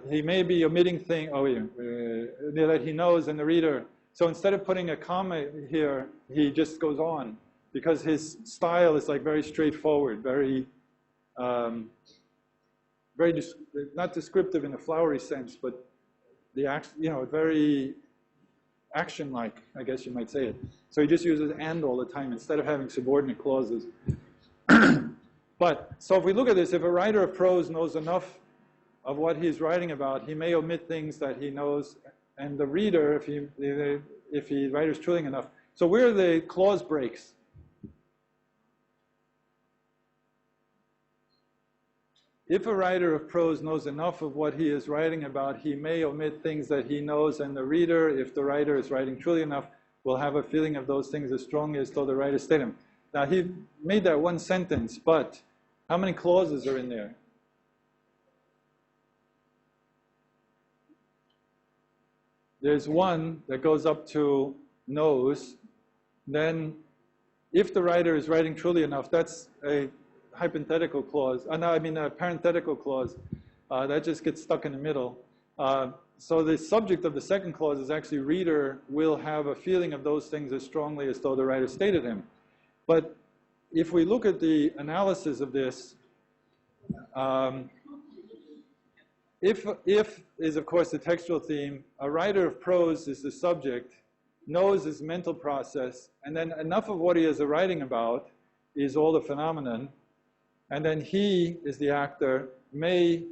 [SPEAKER 1] he may be omitting things, that he knows and the reader. So instead of putting a comma here, he just goes on, because his style is like very straightforward, very, not descriptive in a flowery sense, but very action-like, I guess you might say it. So he just uses and all the time instead of having subordinate clauses. So if we look at this, if a writer of prose knows enough of what he's writing about, he may omit things that he knows, and the reader, if the writer's truly enough. So where are the clause breaks? If a writer of prose knows enough of what he is writing about, he may omit things that he knows, and the reader, if the writer is writing truly enough, will have a feeling of those things as strongly as though the writer stated them. Now, he made that one sentence, but how many clauses are in there? There's one that goes up to knows. Then, if the writer is writing truly enough, that's a hypothetical clause. A parenthetical clause. That just gets stuck in the middle. So the subject of the second clause is actually reader will have a feeling of those things as strongly as though the writer stated them. But if we look at the analysis of this, if is of course the textual theme, a writer of prose is the subject, knows is mental process, and then enough of what he is writing about is all the phenomenon, and then he is the actor, may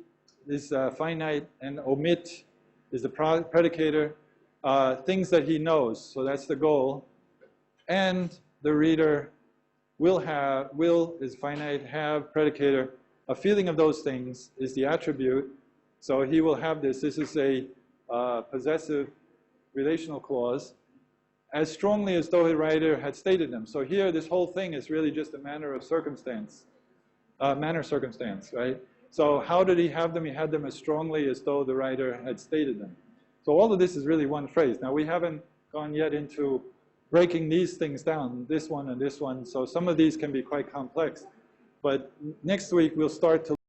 [SPEAKER 1] is finite, and omit is the predicator, things that he knows, so that's the goal, and the reader will is finite, have, predicator, a feeling of those things is the attribute, so he will have this is a possessive relational clause, as strongly as though the writer had stated them. So here, this whole thing is really just a manner circumstance, right? So how did he have them? He had them as strongly as though the writer had stated them. So all of this is really one phrase. Now, we haven't gone yet into breaking these things down, this one and this one. So some of these can be quite complex. But next week, we'll start to